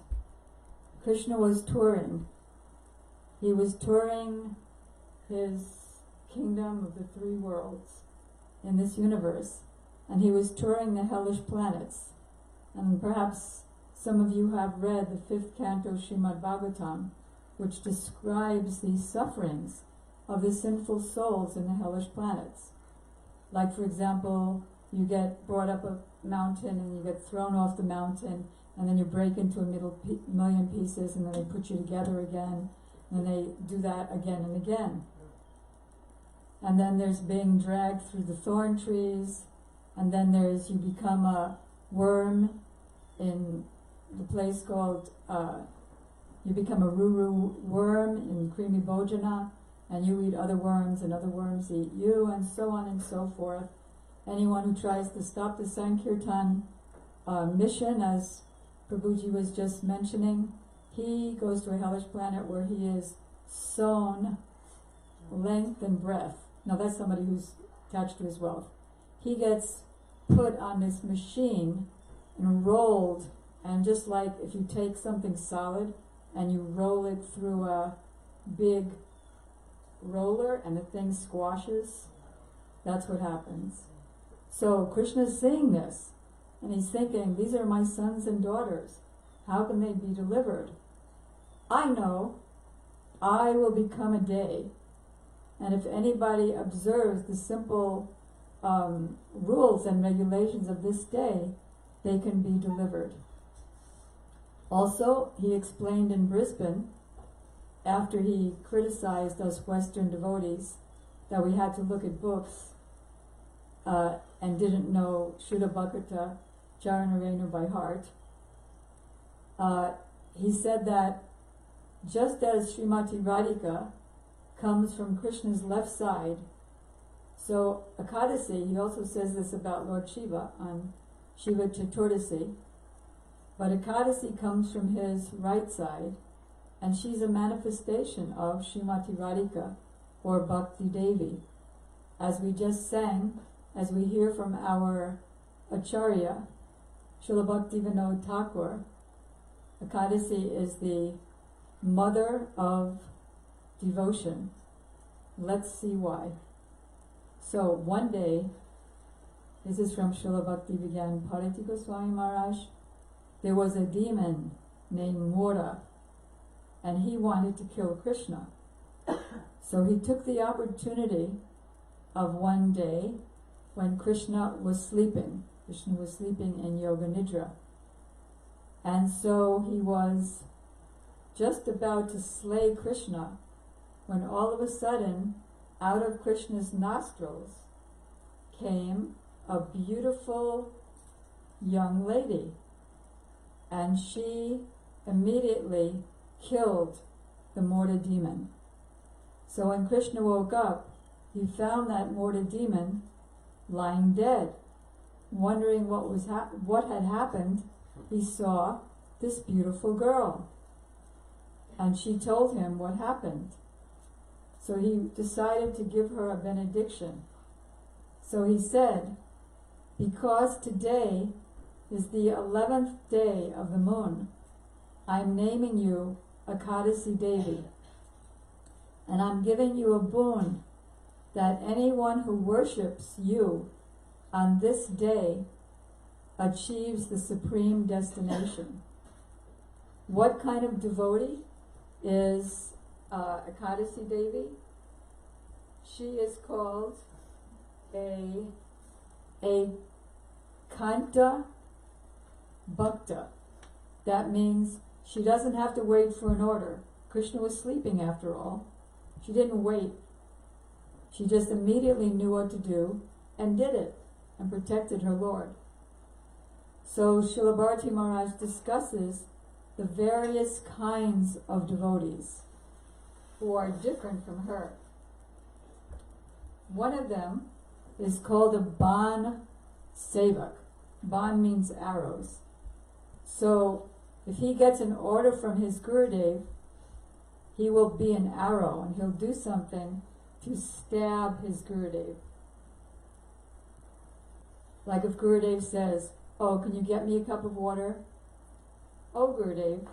Krishna was touring. He was touring his kingdom of the 3 worlds in this universe, and he was touring the hellish planets. And perhaps some of you have read the 5th canto Srimad Bhagavatam, which describes the sufferings of the sinful souls in the hellish planets. Like, for example, you get brought up a mountain and you get thrown off the mountain, and then you break into a million pieces, and then they put you together again, and they do that again and again. And then there's being dragged through the thorn trees, and then there's you become a worm in the place called, you become a ruru worm in creamy bhojana, and you eat other worms, and other worms eat you, and so on and so forth. Anyone who tries to stop the Sankirtan mission, as Prabhuji was just mentioning, he goes to a hellish planet where he is sown length and breadth. Now that's somebody who's attached to his wealth. He gets put on this machine and rolled, and just like if you take something solid and you roll it through a big roller and the thing squashes, that's what happens. So Krishna's seeing this, and he's thinking, these are my sons and daughters. How can they be delivered? I know I will become a day, and if anybody observes the simple rules and regulations of this day, they can be delivered. Also, he explained in Brisbane, after he criticized us Western devotees, that we had to look at books and didn't know Shuddha Bhakata Charanarenu by heart. He said that just as Srimati Radhika comes from Krishna's left side, so Ekadasi, he also says this about Lord Shiva on Shiva Chaturdasi, but Ekadasi comes from his right side, and she's a manifestation of Srimati Radhika, or Bhakti Devi. As we just sang, as we hear from our Acharya, Srila Bhaktivinoda Thakur, Ekadasi is the mother of devotion. Let's see why. So one day, this is from Srila Bhakti Vigyan Bharati Goswami Maharaj, there was a demon named Mora, and he wanted to kill Krishna. So he took the opportunity of one day when Krishna was sleeping. Krishna was sleeping in Yoga Nidra. And so he was just about to slay Krishna when all of a sudden, out of Krishna's nostrils came a beautiful young lady. And she immediately killed the Morta demon. So when Krishna woke up, he found that Morta demon lying dead. Wondering what had happened, he saw this beautiful girl. And she told him what happened. So he decided to give her a benediction. So he said, because today is the 11th day of the moon, I'm naming you Ekadasi Devi. And I'm giving you a boon that anyone who worships you on this day achieves the supreme destination. What kind of devotee is Ekadasi Devi? She is called a Kanta Bhakta. That means she doesn't have to wait for an order. Krishna was sleeping after all. She didn't wait. She just immediately knew what to do and did it and protected her Lord. So Srila Bharati Maharaj discusses the various kinds of devotees who are different from her. One of them is called a Ban Sevak. Ban means arrows. So if he gets an order from his Gurudev, he will be an arrow and he'll do something to stab his Gurudev. Like if Gurudev says, oh, can you get me a cup of water? Oh, Gurudev,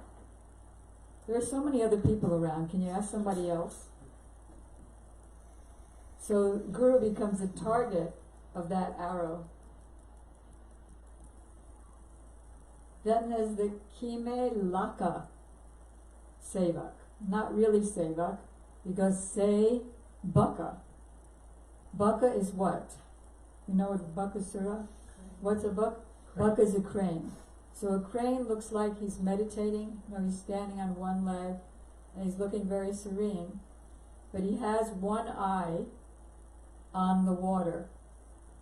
there are so many other people around. Can you ask somebody else? So Guru becomes a target of that arrow. Then there's the Kime Laka Sevak. Not really Sevak, because say Baka. Baka is what? You know what Bakasura? What's a buck? Buck is a crane. So a crane looks like he's meditating. You know, he's standing on one leg and he's looking very serene. But he has one eye on the water.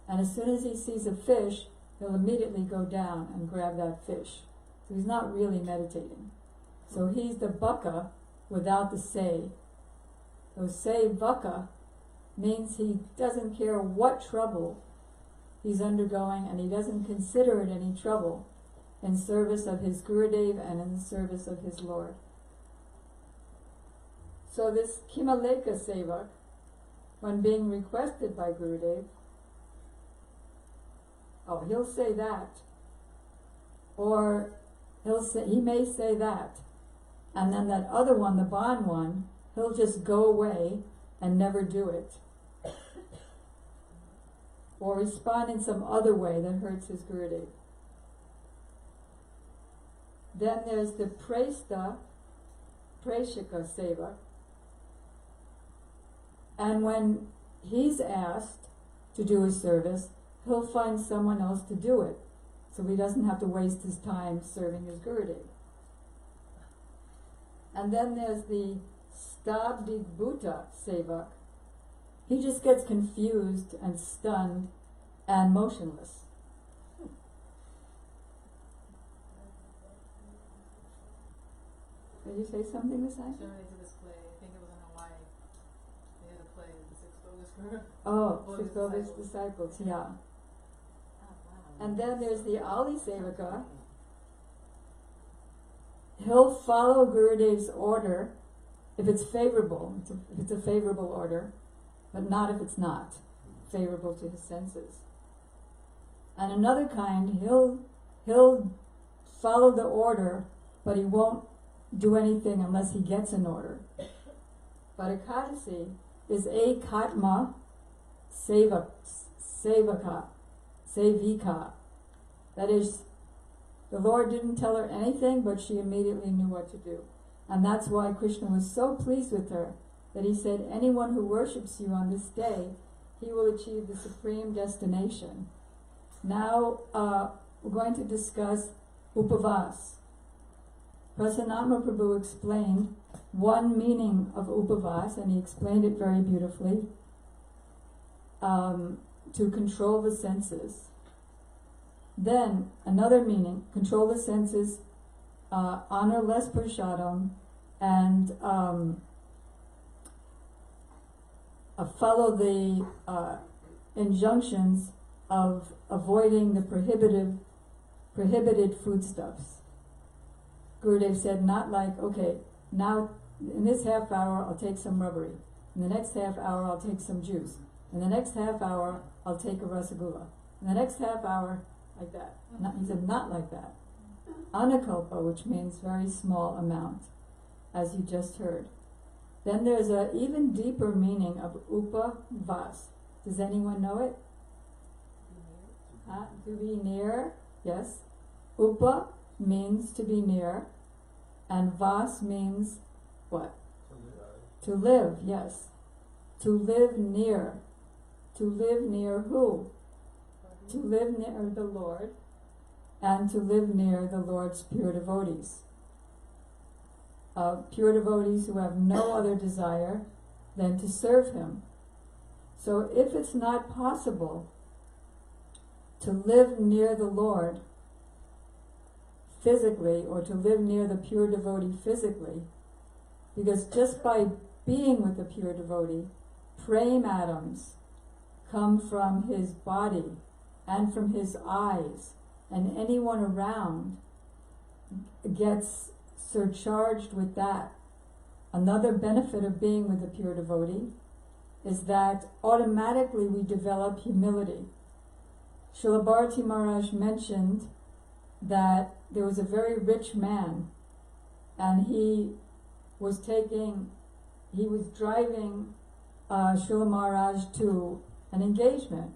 And as soon as he sees a fish, he'll immediately go down and grab that fish. So he's not really meditating. So he's the baka without the say. So say baka means he doesn't care what trouble he's undergoing, and he doesn't consider it any trouble in service of his Gurudev and in the service of his Lord. So this Kimaleka Sevak, when being requested by Gurudev, he'll say that. Or he may say that. And then that other one, the Ban one, he'll just go away and never do it. Or respond in some other way that hurts his Gurudev. Then there's the Presta, Preshika Seva. And when he's asked to do a service, he'll find someone else to do it, so he doesn't have to waste his time serving his Gurudev. And then there's the Stabdigbhuta Sevak. He just gets confused and stunned and motionless. Did you say something, Miss Angie? Similar to this play, I think it was in Hawaii. They had a play, the Six Bogus Group. Oh, Bogus Six Bogus Disciples, yeah. And then there's the Ali Sevaka. He'll follow Gurudev's order if it's favorable, if it's a favorable order, but not if it's not favorable to his senses. And another kind, he'll follow the order, but he won't do anything unless he gets an order. But Ekadasi is Ekatma Sevaka. That is, the Lord didn't tell her anything, but she immediately knew what to do. And that's why Krishna was so pleased with her that he said, anyone who worships you on this day, he will achieve the supreme destination. Now, we're going to discuss Upavas. Prasanna Prabhu explained one meaning of Upavas, and he explained it very beautifully, to control the senses. Then, another meaning, control the senses, honor less prasadam, and follow the injunctions of avoiding the prohibited foodstuffs. Gurudev said, not like, okay, now in this half hour I'll take some rubbery, in the next half hour I'll take some juice, in the next half hour I'll take a rasagula, in the next half hour, like that. He said, not like that. Anakalpa, which means very small amount, as you just heard. Then there's an even deeper meaning of upavas. Does anyone know it? To be near, yes. Upa means to be near, and vas means what? To live, yes. To live near. To live near who? To live near the Lord, and to live near the Lord's pure devotees. Pure devotees who have no other desire than to serve Him. So if it's not possible to live near the Lord physically, or to live near the pure devotee physically, because just by being with the pure devotee, prema atoms come from his body and from his eyes, and anyone around gets surcharged with that. Another benefit of being with the pure devotee is that automatically we develop humility. Srila Bharati Maharaj mentioned that there was a very rich man, and he was driving Srila Maharaj to an engagement.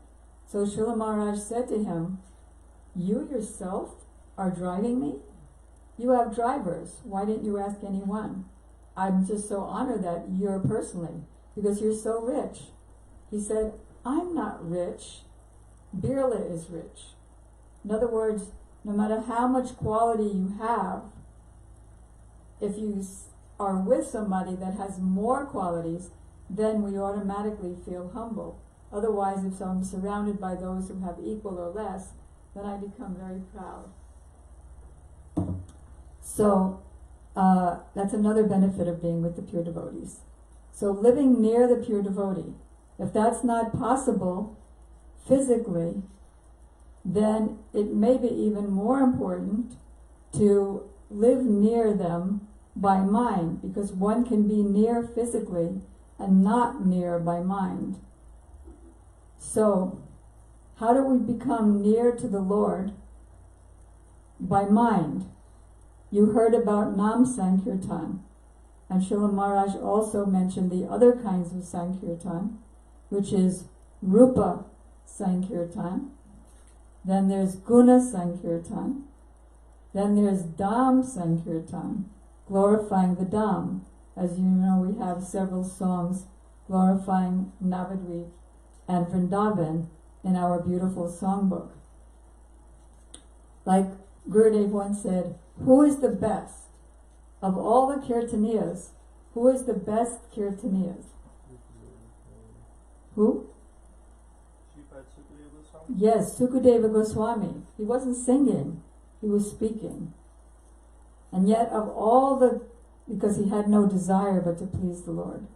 So Srila Maharaj said to him, you yourself are driving me? You have drivers. Why didn't you ask anyone? I'm just so honored that you're personally, because you're so rich. He said, I'm not rich. Birla is rich. In other words, no matter how much quality you have, if you are with somebody that has more qualities, then we automatically feel humble. Otherwise, if I'm surrounded by those who have equal or less, then I become very proud. So, that's another benefit of being with the pure devotees. So living near the pure devotee, if that's not possible physically, then it may be even more important to live near them by mind, because one can be near physically and not near by mind. So, how do we become near to the Lord? By mind. You heard about Nam Sankirtan, and Srila Maharaj also mentioned the other kinds of Sankirtan, which is Rupa Sankirtan, then there's Guna Sankirtan, then there's Dham Sankirtan, glorifying the Dham. As you know, we have several songs glorifying Navadvip and Vrindavan in our beautiful songbook. Like Gurudev once said, who is the best? Of all the kirtaniyas, who is the best kirtaniyas? Who? Yes, Sukadeva Goswami. He wasn't singing, he was speaking. And yet of all the, because he had no desire but to please the Lord.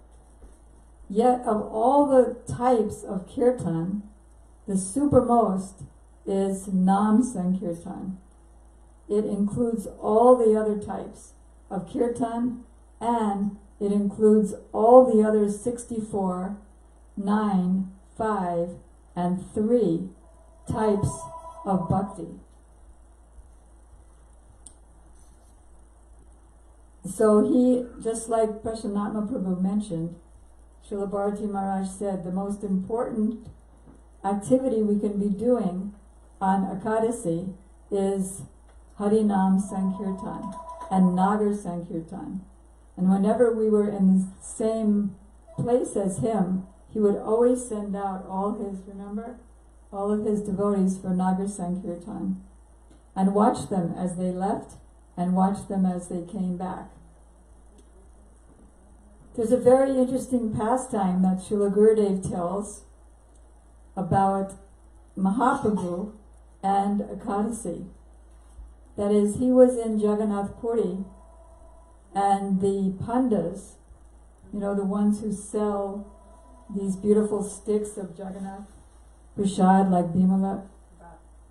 Yet of all the types of kirtan, the supermost is Nam Sankirtan. It includes all the other types of kirtan, and it includes all the other 64, 9, 5, and 3 types of bhakti. So he, just like Prashanatma Prabhu mentioned, Srila Bharati Maharaj said the most important activity we can be doing on Ekadasi is Harinam Sankirtan and Nagar Sankirtan. And whenever we were in the same place as him, he would always send out all his, remember? All of his devotees for Nagar Sankirtan. And watch them as they left and watch them as they came back. There's a very interesting pastime that Srila Gurudev tells about Mahaprabhu and Ekadasi. That is, he was in Jagannath Puri, and the pandas, you know, the ones who sell these beautiful sticks of Jagannath Prasad, like Bimala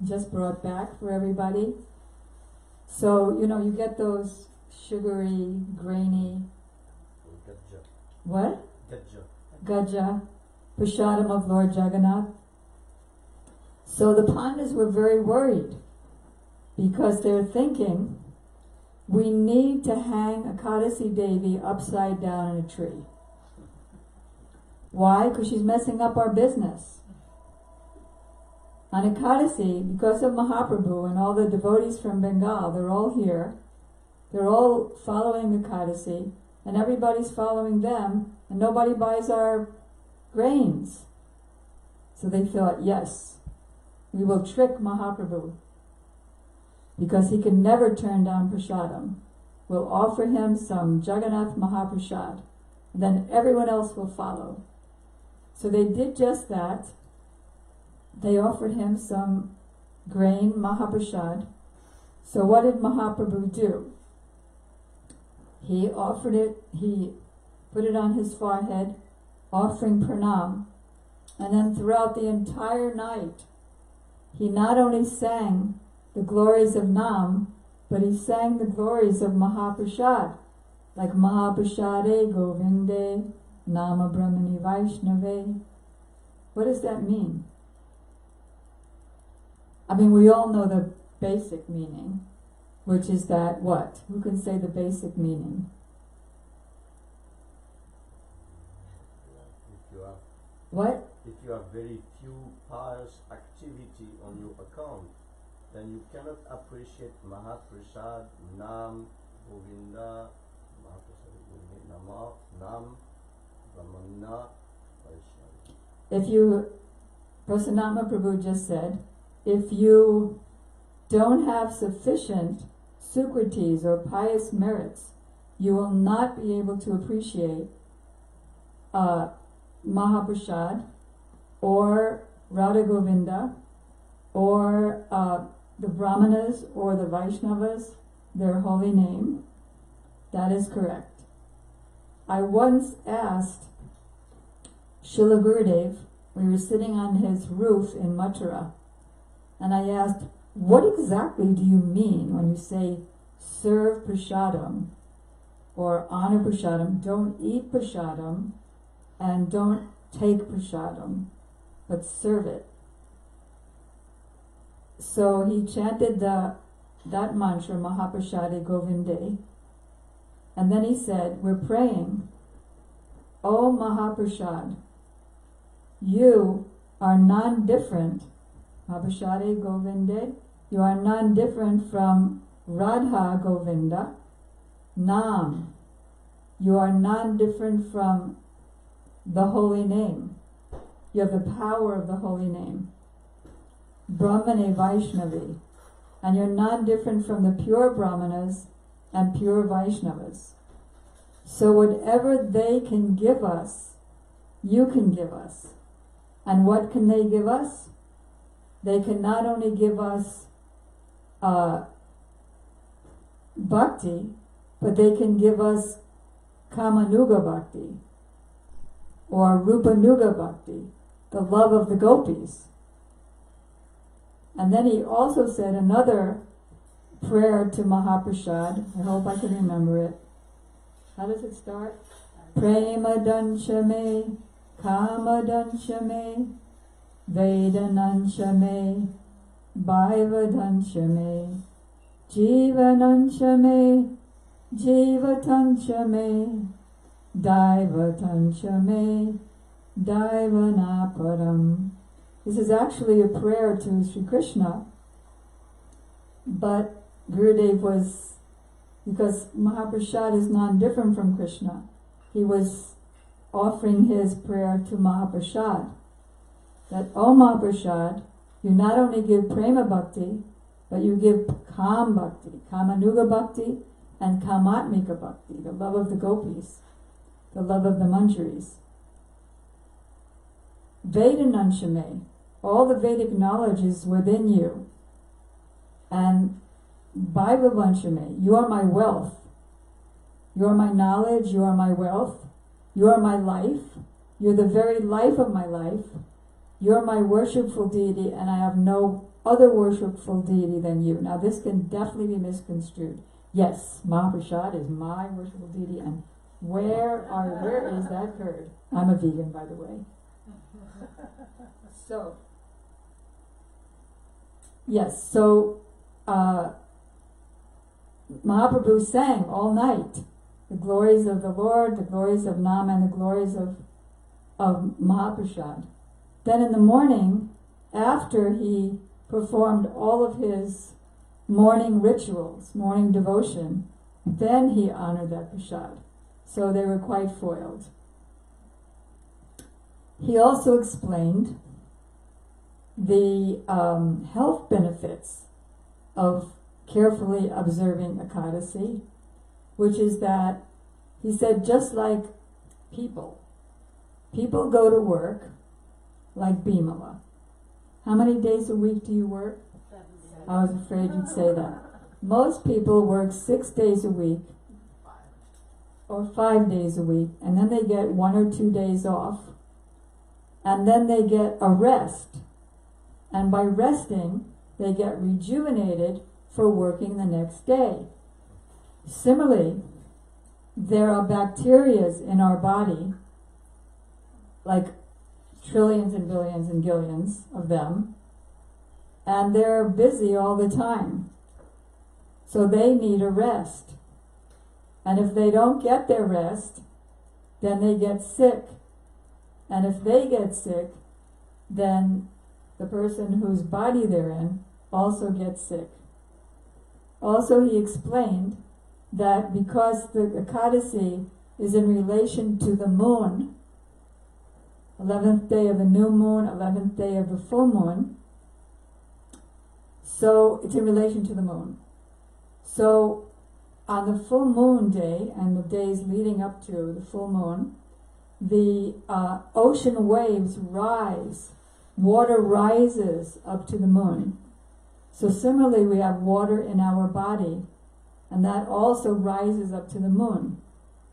just brought back for everybody. So, you know, you get those sugary, grainy, what? Gaja, Prasadam of Lord Jagannath. So the pandas were very worried because they're thinking, we need to hang Ekadasi Devi upside down in a tree. Why? Because she's messing up our business. On Ekadasi, because of Mahaprabhu and all the devotees from Bengal, they're all here. They're all following Ekadasi, and everybody's following them, and nobody buys our grains. So they thought, yes, we will trick Mahaprabhu, because he can never turn down prasadam. We'll offer him some Jagannath Mahaprasad, and then everyone else will follow. So they did just that. They offered him some grain Mahaprasad. So what did Mahaprabhu do? He offered it, he put it on his forehead, offering pranam, and then throughout the entire night, he not only sang the glories of Nam, but he sang the glories of Mahaprasad, like Mahaprasade Govinde Nama Brahmani Vaishnave. What does that mean? I mean, we all know the basic meaning, which is that what? Who can say the basic meaning? What? If you have very few pious activity on your account, then you cannot appreciate Mahaprasad, Nam, Govinda, Nam, Brahmana, Vaishnava. If you, Prasanama Prabhu just said, if you don't have sufficient sukritis or pious merits, you will not be able to appreciate Mahaprasad or Radha Govinda or the Brahmanas or the Vaishnavas, their holy name. That is correct. I once asked Srila Gurudev, we were sitting on his roof in Mathura, and I asked, what exactly do you mean when you say serve prasadam or honor prasadam? Don't eat prasadam and don't take prasadam, but serve it. So he chanted that mantra, Mahaprasade Govinde, and then he said, we're praying, O Mahaprasad, you are non-different, Mahaprasade Govinde, you are non-different from Radha Govinda, Nam, you are non-different from the holy name. You have the power of the holy name. Brahmane Vaishnavi. And you're not different from the pure Brahmanas and pure Vaishnavas. So whatever they can give us, you can give us. And what can they give us? They can not only give us bhakti, but they can give us Kamanuga Bhakti or Rupanuga Bhakti, the love of the gopis. And then he also said another prayer to Mahaprasad. I hope I can remember it. How does it start? Prema Danshame, Kama Danshame, Vedananshame, Bhaiva Danshame, Jivananshame, Jivatanshame, Daivatanshame, Daivanaparam. This is actually a prayer to Sri Krishna, but Gurudev was, because Mahaprasad is non-different from Krishna, he was offering his prayer to Mahaprasad, that, O Mahaprasad, you not only give Prema Bhakti, but you give Kam Bhakti, Kamanuga Bhakti, and Kamatmika Bhakti, the love of the gopis, the love of the manjaris. Vedananshame, all the Vedic knowledge is within you. And Bhaivavanshame, you are my wealth. You are my knowledge, you are my wealth. You are my life. You're the very life of my life. You're my worshipful deity, and I have no other worshipful deity than you. Now this can definitely be misconstrued. Yes, Mahaprasad is my worshipful deity, and where is that curd? I'm a vegan, by the way. So, yes, so Mahaprabhu sang all night the glories of the Lord, the glories of Nam, and the glories of Mahaprasad. Then in the morning, after he performed all of his morning rituals, morning devotion, then he honored that prasad. So they were quite foiled. He also explained the health benefits of carefully observing Ekadasi, which is that, he said, just like people go to work like Bimala. How many days a week do you work? 7 days. I was afraid you'd say that. Most people work 6 days a week or 5 days a week, and then they get 1 or 2 days off, and then they get a rest. And by resting, they get rejuvenated for working the next day. Similarly, there are bacteria in our body, like trillions and billions and gillions of them, and they're busy all the time. So they need a rest. And if they don't get their rest, then they get sick. And if they get sick, then the person whose body they're in also gets sick. Also, he explained that because the Ekadasi is in relation to the moon, 11th day of the new moon, 11th day of the full moon, so it's in relation to the moon. So on the full moon day and the days leading up to the full moon, the ocean waves rise. Water rises up to the moon. So similarly, we have water in our body, and that also rises up to the moon.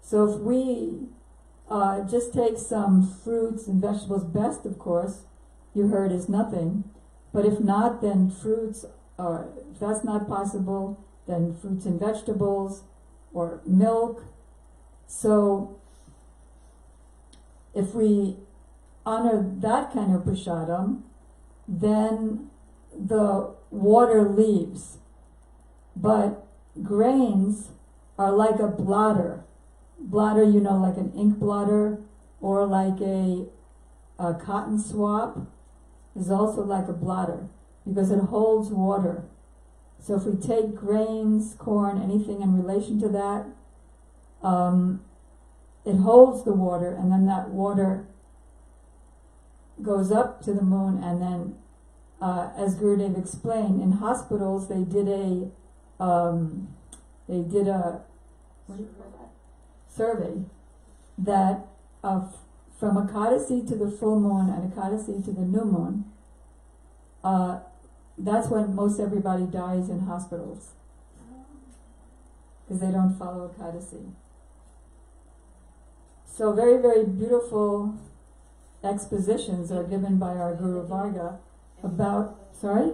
So if we just take some fruits and vegetables, best of course, you heard, is nothing. But if not, then fruits, if that's not possible, then fruits and vegetables or milk. So if we honor that kind of prasadam, then the water leaves. But grains are like a blotter. Blotter, you know, like an ink blotter, or like a cotton swab is also like a blotter because it holds water. So if we take grains, corn, anything in relation to that, it holds the water, and then that water goes up to the moon, and then, as Gurudev explained, in hospitals they did a what do you call that? Survey that from Ekadasi to the full moon and Ekadasi to the new moon, that's when most everybody dies in hospitals, because they don't follow Ekadasi. So very, very beautiful expositions are given by our Guru Varga about, sorry?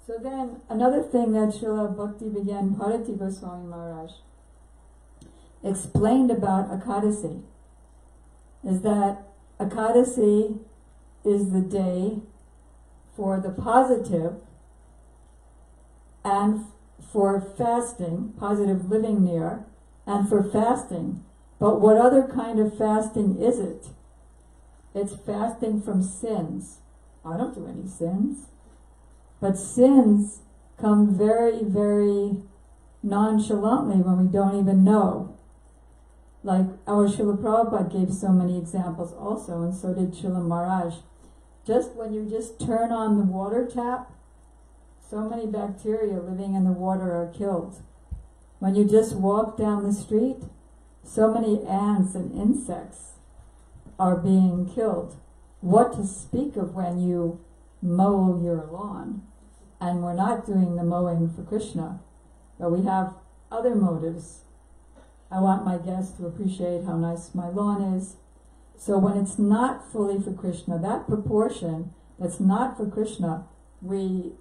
So then, another thing that Srila Bhakti began Bharati Goswami Maharaj explained about Ekadasi is that Ekadasi is the day for the positive and for fasting, positive living near, and for fasting. But what other kind of fasting is it? It's fasting from sins. I don't do any sins. But sins come very, very nonchalantly when we don't even know. Like our Srila Prabhupada gave so many examples also, and so did Srila Maharaj. Just when you just turn on the water tap, so many bacteria living in the water are killed. When you just walk down the street, so many ants and insects are being killed. What to speak of when you mow your lawn? And we're not doing the mowing for Krishna, but we have other motives. I want my guests to appreciate how nice my lawn is. So when it's not fully for Krishna, that proportion that's not for Krishna, we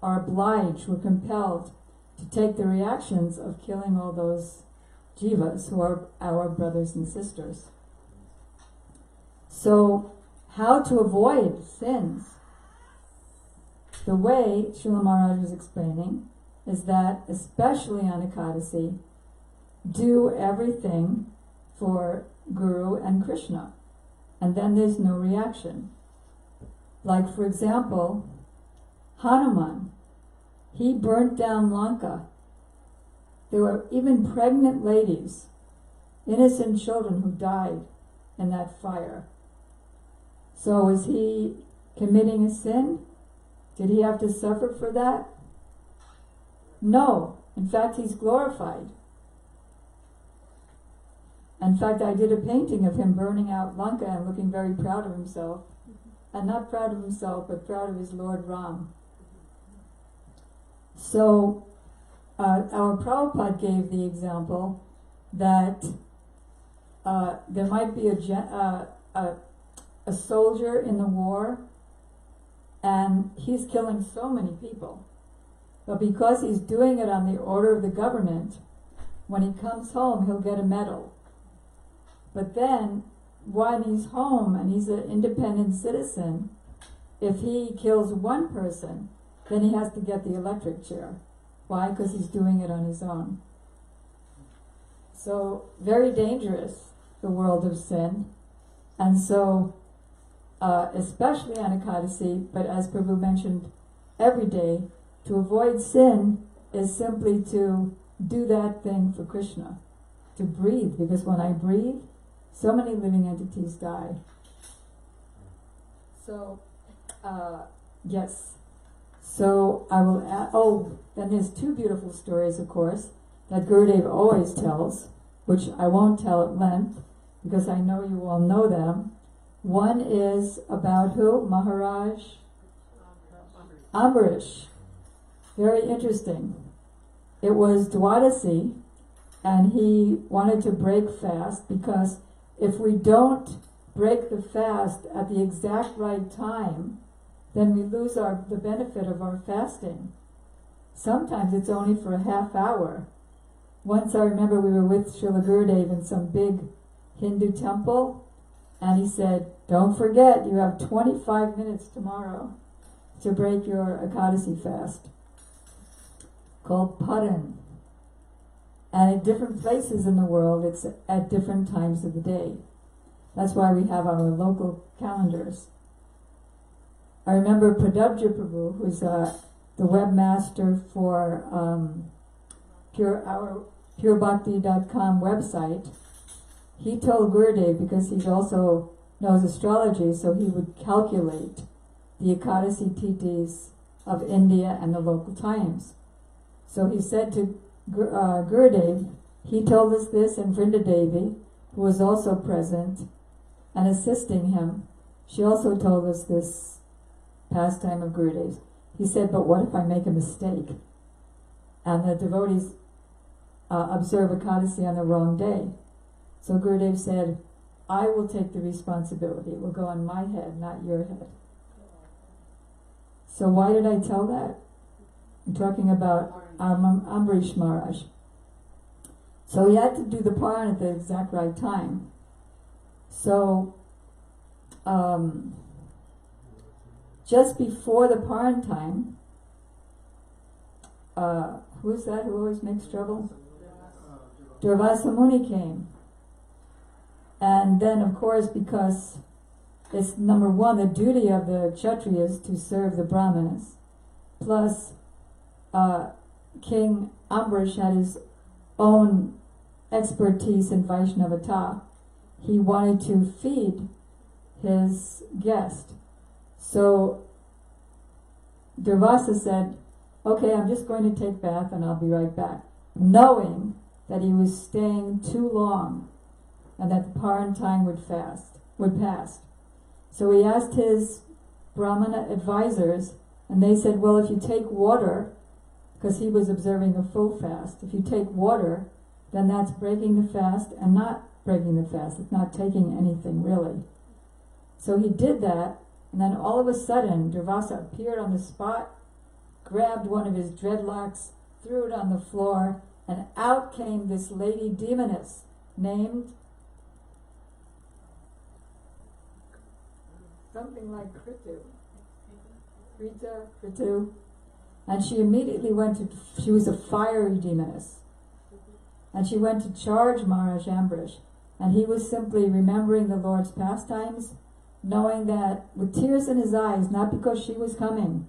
are obliged, we're compelled to take the reactions of killing all those jivas who are our brothers and sisters. So how to avoid sins? The way Srila Maharaj was explaining is that, especially on Ekadasi, do everything for Guru and Krishna, and then there's no reaction. Like, for example, Hanuman, he burnt down Lanka. There were even pregnant ladies, innocent children who died in that fire. So is he committing a sin? Did he have to suffer for that? No. In fact, he's glorified. In fact, I did a painting of him burning out Lanka and looking very proud of himself. And not proud of himself, but proud of his Lord Ram. So, our Prabhupada gave the example that there might be a soldier in the war, and he's killing so many people. But because he's doing it on the order of the government, when he comes home, he'll get a medal. But then, when he's home and he's an independent citizen, if he kills one person, then he has to get the electric chair. Why? Because he's doing it on his own. So, very dangerous, the world of sin. And so, especially on Ekadasi, but as Prabhu mentioned, every day, to avoid sin is simply to do that thing for Krishna, to breathe, because when I breathe, so many living entities die. So, yes. So I will add, then there's two beautiful stories, of course, that Gurudev always tells, which I won't tell at length, because I know you all know them. One is about who? Maharaj? Ambarish. Very interesting. It was Dwadasi, and he wanted to break fast, because if we don't break the fast at the exact right time, then we lose the benefit of our fasting. Sometimes it's only for a half hour. Once I remember we were with Srila Gurudev in some big Hindu temple, and he said, don't forget, you have 25 minutes tomorrow to break your Ekadasi fast, called Paran. And in different places in the world, it's at different times of the day. That's why we have our local calendars. I remember Pradabja Prabhu, who's the webmaster for our purebhakti.com website, he told Gurudev, because he also knows astrology, so he would calculate the Ekadasi Tithis of India and the local times. So he said to Gurudev, he told us this, and Vrinda Devi, who was also present and assisting him, she also told us this pastime of Gurudev's. He said, but what if I make a mistake and the devotees observe Ekadasi on the wrong day? So Gurudev said, I will take the responsibility. It will go on my head, not your head. So why did I tell that? I'm talking about Ambarish Maharaj. So he had to do the Paran at the exact right time. So just before the Paran time, who is that who always makes trouble? Durvasa Muni came. And then, of course, because it's number one, the duty of the Kshatriyas to serve the Brahmanas, plus King Ambarish had his own expertise in Vaishnavata. He wanted to feed his guest. So Durvasa said, okay, I'm just going to take bath and I'll be right back, knowing that he was staying too long and that the Paran time would pass. So he asked his Brahmana advisors, and they said, well, if you take water, because he was observing the full fast, if you take water, then that's breaking the fast and not breaking the fast. It's not taking anything, really. So he did that, and then all of a sudden, Durvasa appeared on the spot, grabbed one of his dreadlocks, threw it on the floor, and out came this lady demoness named something like Kritu. And she immediately she was a fiery demoness. And she went to charge Maharaj Ambarish. And he was simply remembering the Lord's pastimes, knowing that with tears in his eyes, not because she was coming,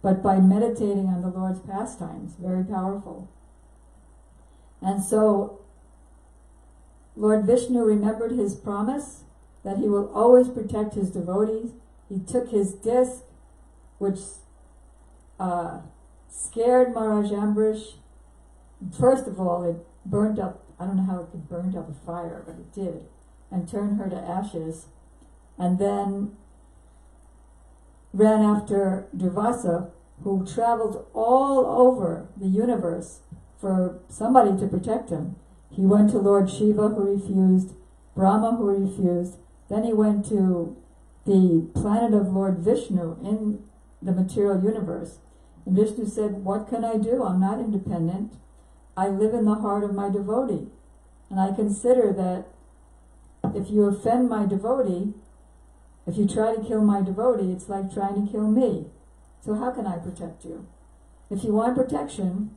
but by meditating on the Lord's pastimes. Very powerful. And so Lord Vishnu remembered his promise that he will always protect his devotees. He took his disc, which scared Maharaj Ambarish. First of all, it burned up, I don't know how it could burn up a fire, but it did, and turned her to ashes. And then ran after Durvasa, who traveled all over the universe for somebody to protect him. He went to Lord Shiva, who refused, Brahma, who refused. Then he went to the planet of Lord Vishnu in the material universe. And Vishnu said, what can I do? I'm not independent. I live in the heart of my devotee. And I consider that if you offend my devotee, if you try to kill my devotee, it's like trying to kill me. So how can I protect you? If you want protection,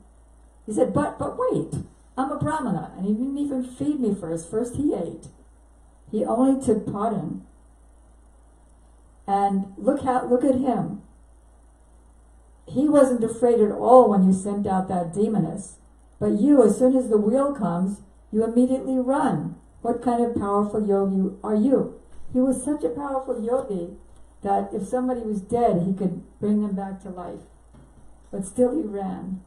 he said, but wait, I'm a Brahmana, and he didn't even feed me first. First he ate. He only took pardon. And look at him. He wasn't afraid at all when you sent out that demoness. But you, as soon as the wheel comes, you immediately run. What kind of powerful yogi are you? He was such a powerful yogi that if somebody was dead, he could bring them back to life. But still he ran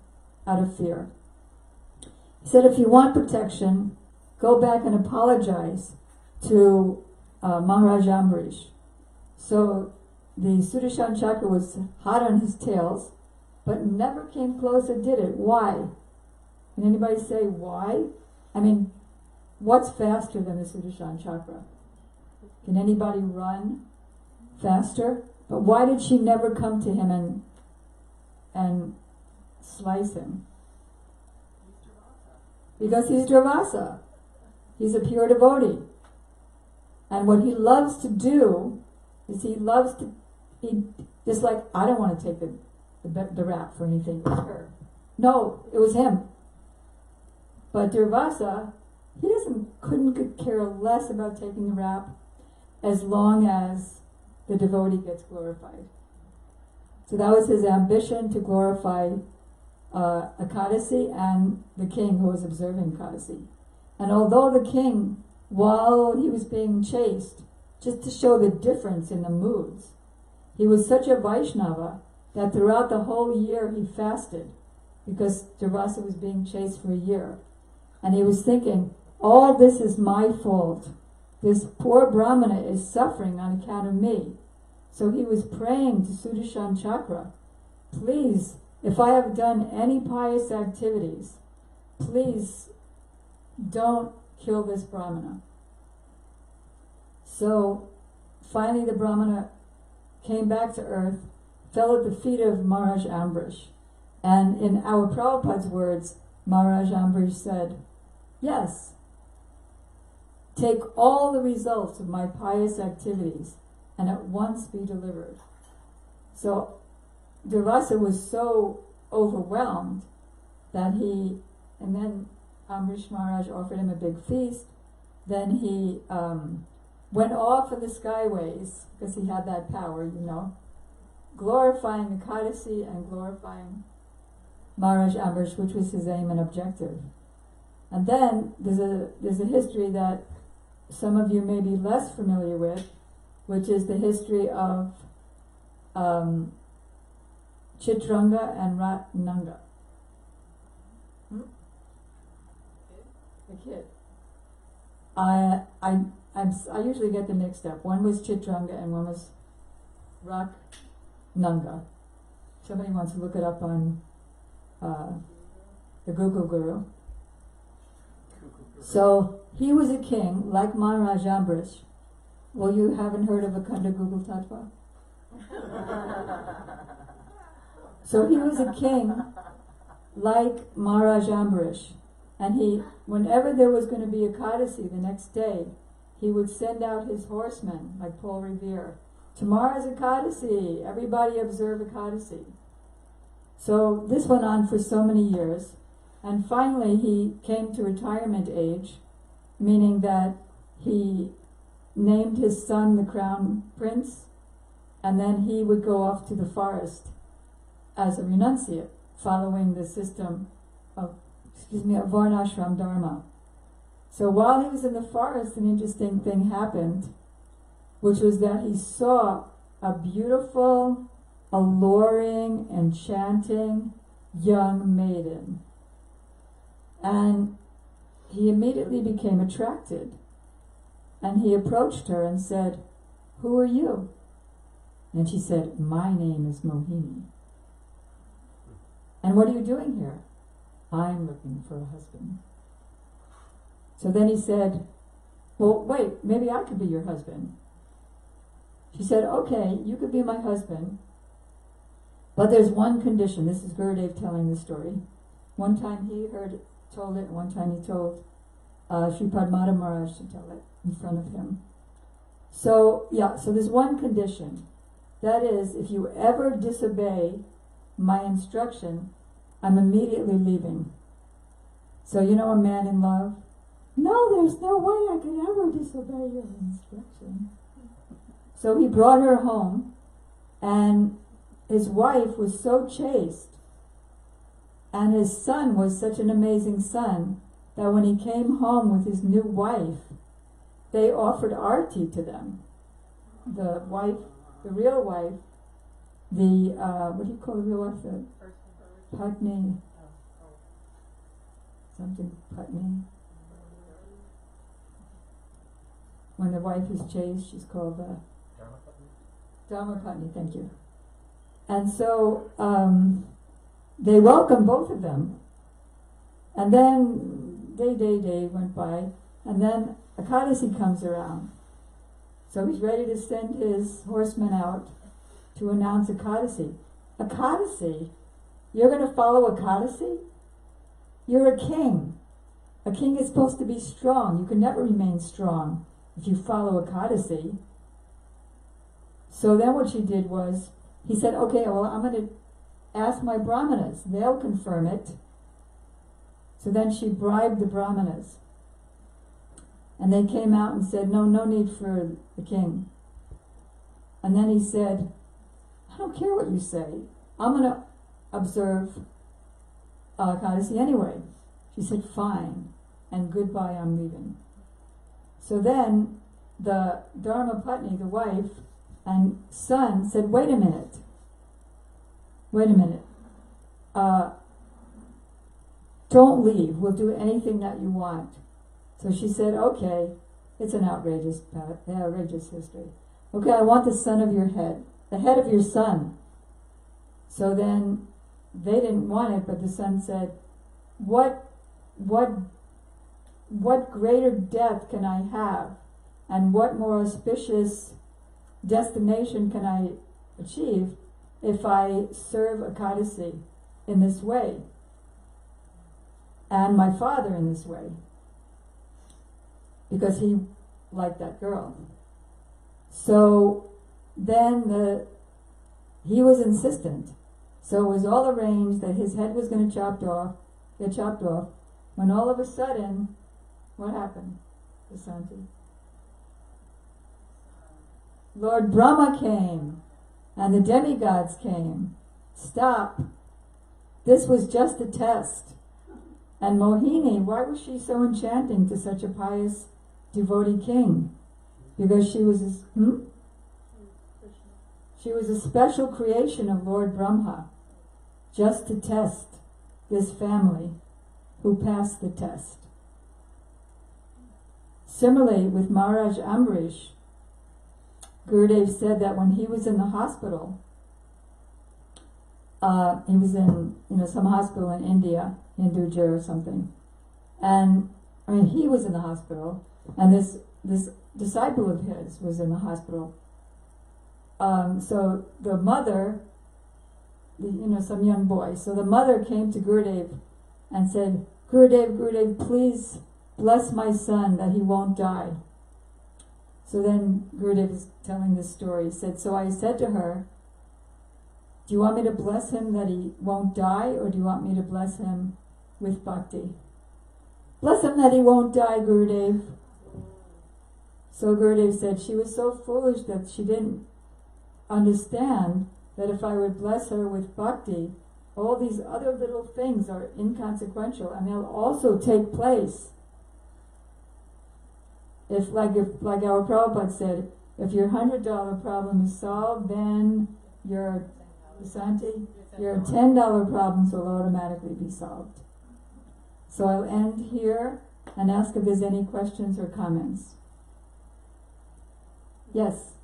out of fear. He said, if you want protection, go back and apologize to Maharaj Ambarish. So the Sudarshan Chakra was hot on his tails, but never came close and did it. Why? Can anybody say why? I mean, what's faster than the Sudarshan Chakra? Can anybody run faster? But why did she never come to him and slice him? Because he's Durvasa. He's a pure devotee. And what he loves to do is just like, I don't want to take the rap for anything with her. No, it was him. But Durvasa, he couldn't care less about taking the rap as long as the devotee gets glorified. So that was his ambition, to glorify Ekadasi and the king who was observing Ekadasi. And although the king, while he was being chased, just to show the difference in the moods, he was such a Vaishnava that throughout the whole year he fasted, because Durvasa was being chased for a year. And he was thinking, all this is my fault. This poor Brahmana is suffering on account of me. So he was praying to Sudarshan Chakra, please, if I have done any pious activities, please don't kill this Brahmana. So finally the Brahmana came back to earth, fell at the feet of Maharaj Ambrish. And in our Prabhupada's words, Maharaj Ambrish said, yes, take all the results of my pious activities and at once be delivered. So Durvasa was so overwhelmed that and then Ambrish Maharaj offered him a big feast. Then he went off in the skyways, because he had that power, glorifying Ekadasi and glorifying Maharaj Ambrish, which was his aim and objective. And then there's a history that some of you may be less familiar with, which is the history of Chitranga and Ratnanga. The kid. I usually get them mixed up. One was Chitranga and one was Ratnanga. Somebody wants to look it up on the Google Guru. So he was a king like Maharaj Ambrish. Well, you haven't heard of Akhanda Google Tattva? So he was a king like Maharaj Ambrish. And whenever there was going to be Ekadasi the next day, he would send out his horsemen, like Paul Revere. Tomorrow's Ekadasi, everybody observe Ekadasi. So this went on for so many years. And finally he came to retirement age, meaning that he named his son the crown prince, and then he would go off to the forest as a renunciate, following the system of Varnashram Dharma. So while he was in the forest, an interesting thing happened, which was that he saw a beautiful, alluring, enchanting young maiden. And he immediately became attracted. And he approached her and said, "Who are you?" And she said, "My name is Mohini." "And what are you doing here?" "I'm looking for a husband." So then he said, "Well, wait, maybe I could be your husband." She said, "Okay, you could be my husband, but there's one condition." This is Gurudev telling the story. One time he told it, and one time he told Sri Padmata Maharaj to tell it in front of him. So there's one condition. That is, if you ever disobey my instruction, I'm immediately leaving. So a man in love? No, there's no way I could ever disobey your instruction. So he brought her home, and his wife was so chaste, and his son was such an amazing son, that when he came home with his new wife, they offered arti to them. The real wife, what do you call the real wife? The Patni. Something Patni. When the wife is chaste, she's called Dharmapatni, thank you. And so they welcomed both of them. And then day went by, and then Ekadasi comes around. So he's ready to send his horsemen out to announce Ekadasi. Ekadasi? You're going to follow Ekadasi? You're a king. A king is supposed to be strong. You can never remain strong if you follow Ekadasi. So then what she did was, he said, okay, well, I'm going to ask my brahmanas. They'll confirm it. So then she bribed the brahmanas. And they came out and said, no need for the king. And then he said, I don't care what you say. I'm going to observe Ekadasi anyway. She said, fine, and goodbye, I'm leaving. So then the Dharma Patni, the wife, and son said, wait a minute. Don't leave, we'll do anything that you want. So she said, okay, it's an outrageous history. Okay, I want the son of your head, the head of your son. So then they didn't want it, but the son said, what greater death can I have? And what more auspicious destination can I achieve if I serve Ekadasi in this way? And my father in this way? Because he liked that girl. So then he was insistent. So it was all arranged that his head was going to get chopped off, when all of a sudden, what happened, Vasanti? Lord Brahma came, and the demigods came. Stop. This was just a test. And Mohini, why was she so enchanting to such a pious devotee king? Because she was she was a special creation of Lord Brahma, just to test this family who passed the test. Similarly, with Maharaj Amrish, Gurudev said that when he was in the hospital, he was in some hospital in India, Hinduja or something, and he was in the hospital, and this disciple of his was in the hospital. So the mother, some young boy, so the mother came to Gurudev and said, Gurudev, please bless my son that he won't die. So then Gurudev is telling this story. He said, so I said to her, do you want me to bless him that he won't die, or do you want me to bless him with bhakti? Bless him that he won't die, Gurudev. So Gurudev said she was so foolish that she didn't understand that if I would bless her with bhakti, all these other little things are inconsequential, and they'll also take place. If our Prabhupada said, if your $100 problem is solved, then your $10 problems will automatically be solved. So I'll end here and ask if there's any questions or comments. Yes?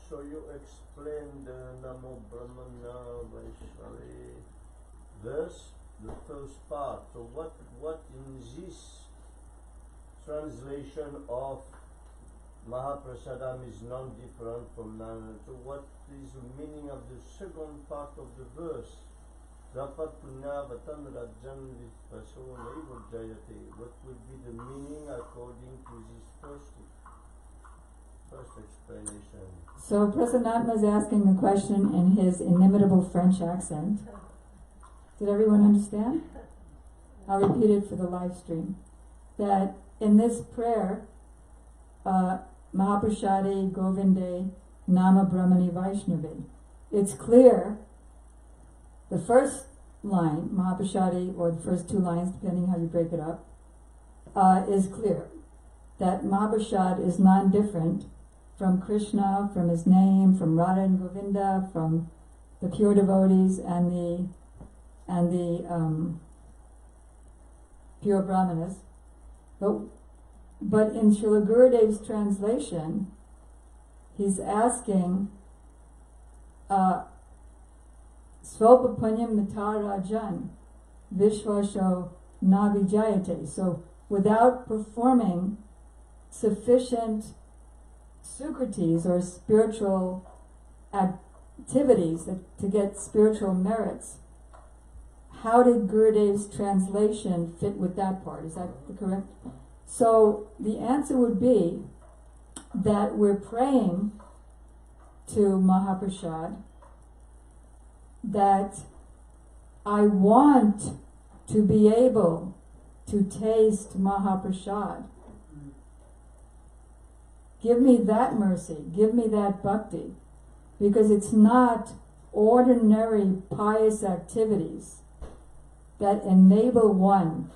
So you explained the Namo Brahmana Vaishali verse, the first part. So what in this translation of Mahaprasadam is non-different from Nana? So what is the meaning of the second part of the verse? Dapat punyavatan rajan visvaso naiva jayate. What would be the meaning according to this first explanation? So Prasanatma is asking a question in his inimitable French accent. Did everyone understand? I'll repeat it for the live stream. That in this prayer, Mahaprasade Govinde Nama Brahmani Vaishnavi, it's clear, the first line, Mahaprasade, or the first two lines, depending how you break it up, is clear. That Mahaprasad is non-different from Krishna, from his name, from Radha and Govinda, from the pure devotees and the pure brahmanas. But in Srila Gurudev's translation, he's asking Svalpa Punyam Mitarajan Vishwasho Navijayate. So without performing sufficient sukritis or spiritual activities to get spiritual merits, how did Gurudev's translation fit with that part? Is that correct? So the answer would be that we're praying to Mahaprasad that I want to be able to taste Mahaprasad. Give me that mercy, give me that bhakti, because it's not ordinary pious activities that enable one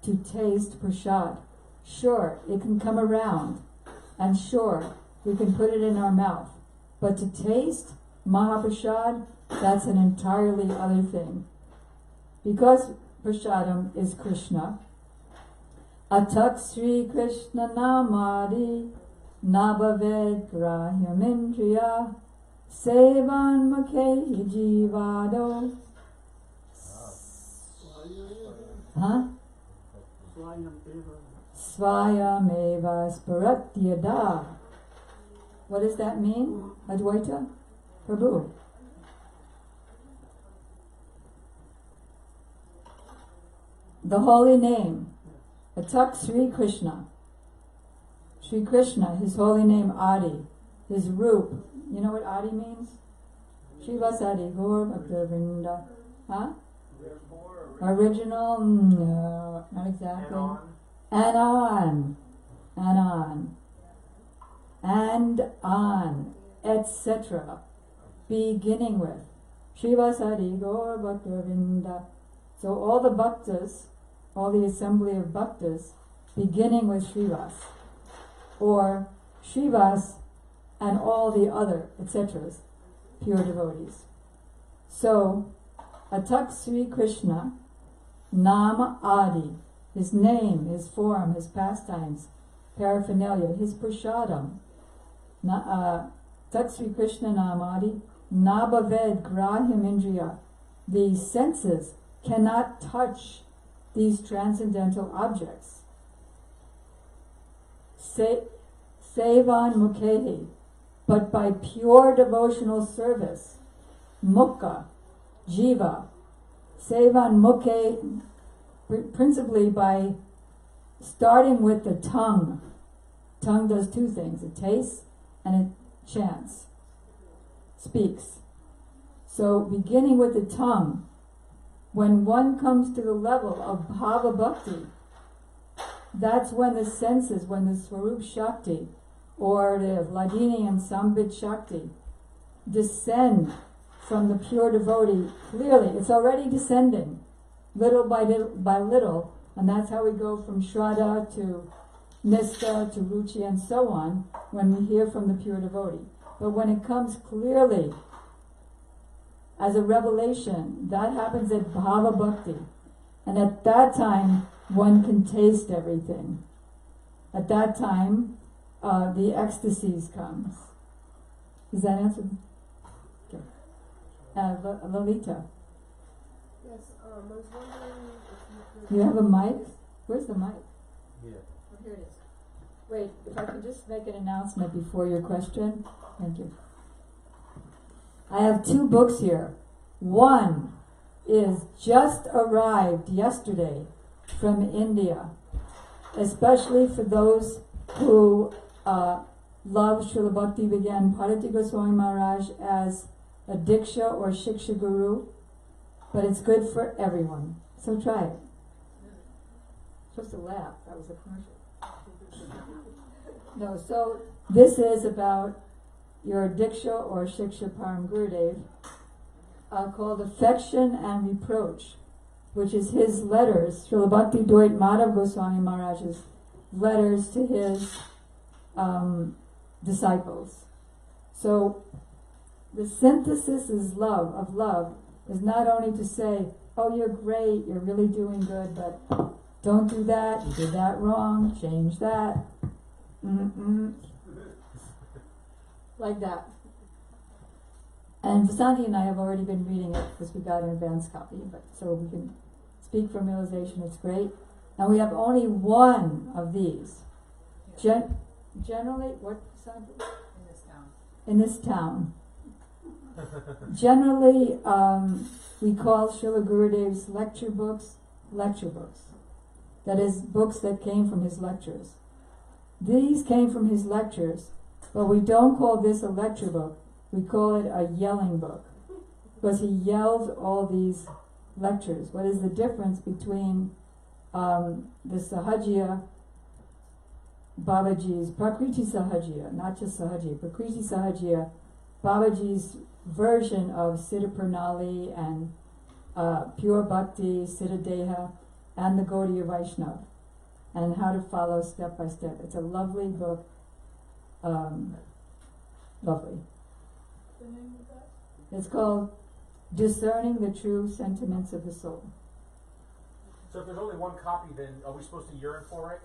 to taste prasad. Sure, it can come around, and sure, we can put it in our mouth. But to taste Mahaprasad, that's an entirely other thing. Because prasadam is Krishna, Atak Sri Krishna Namadi Nabhaved Grahyamindriya Sevan Mukhe Jivado. Huh? Svayameva Sparatyada. What does that mean, Advaita? Prabhu. The holy name, Atak Sri Krishna. Sri Krishna, his holy name Adi, his Roop. You know what Adi means? Shivasadi Gaur Bhakta-vrinda. Huh? Original? No, not exactly. And on. And on. And on. Etc. Beginning with. Shivasadi Gaur Bhakta-vrinda. So all the bhaktas, all the assembly of bhaktas, beginning with Srivas, or Srivas and all the other, etc., pure devotees. So, Atak Sri Krishna, Nama Adi, his name, his form, his pastimes, paraphernalia, his prasadam, Atak Sri Krishna Nama Adi, Nabhaved Grahyam Indriya, the senses cannot touch these transcendental objects. Sevan Mukhehi, but by pure devotional service, Mukha, Jiva, Sevan Mukhe, principally by starting with the tongue. Tongue does two things, it tastes and it chants, speaks. So beginning with the tongue, when one comes to the level of Bhava Bhakti, that's when the senses, when the Swarup Shakti, or the Vladini and Sambit Shakti, descend from the pure devotee clearly. It's already descending, little by little, and that's how we go from Shraddha to Nistha to Ruchi and so on, when we hear from the pure devotee. But when it comes clearly as a revelation, that happens at Bhava Bhakti. And at that time, one can taste everything. At that time, the ecstasies comes. Does that answer? Okay. Lalita. Yes, I was wondering if you You have a mic? Where's the mic? Here. Oh, here it is. Wait, if I could just make an announcement before your question. Thank you. I have 2 books here. One is just arrived yesterday from India, especially for those who love Srila Bhakti Vigyan Bharati Goswami Maharaj as a Diksha or Shiksha Guru, but it's good for everyone. So try it. Supposed to laugh, that was a commercial. No, so this is about your Diksha or Shiksha Param Gurudev, called Affection and Reproach, which is his letters, Srila Bhakti Doit Madhav Goswami Maharaj's letters to his disciples. So the synthesis is of love is not only to say, oh, you're great, you're really doing good, but don't do that, you did that wrong, change that. Like that. And Vasanti and I have already been reading it because we got an advance copy, but so we can speak from realization, it's great. And we have only one of these. Generally, what, Vasanti? In this town. Generally, we call Srila Gurudev's lecture books. That is, books that came from his lectures. These came from his lectures, but we don't call this a lecture book. We call it a yelling book, because he yelled all these lectures. What is the difference between the Sahajiya, Babaji's, Prakriti Sahajiya, not just Sahajiya, Prakriti Sahajiya, Babaji's version of Siddha Pranali and Pure Bhakti, Siddha Deha, and the Gaudiya Vaishnav, and how to follow step by step. It's a lovely book. Lovely. The name of that? It's called Discerning the True Sentiments of the Soul. So if there's only one copy, then are we supposed to yearn for it?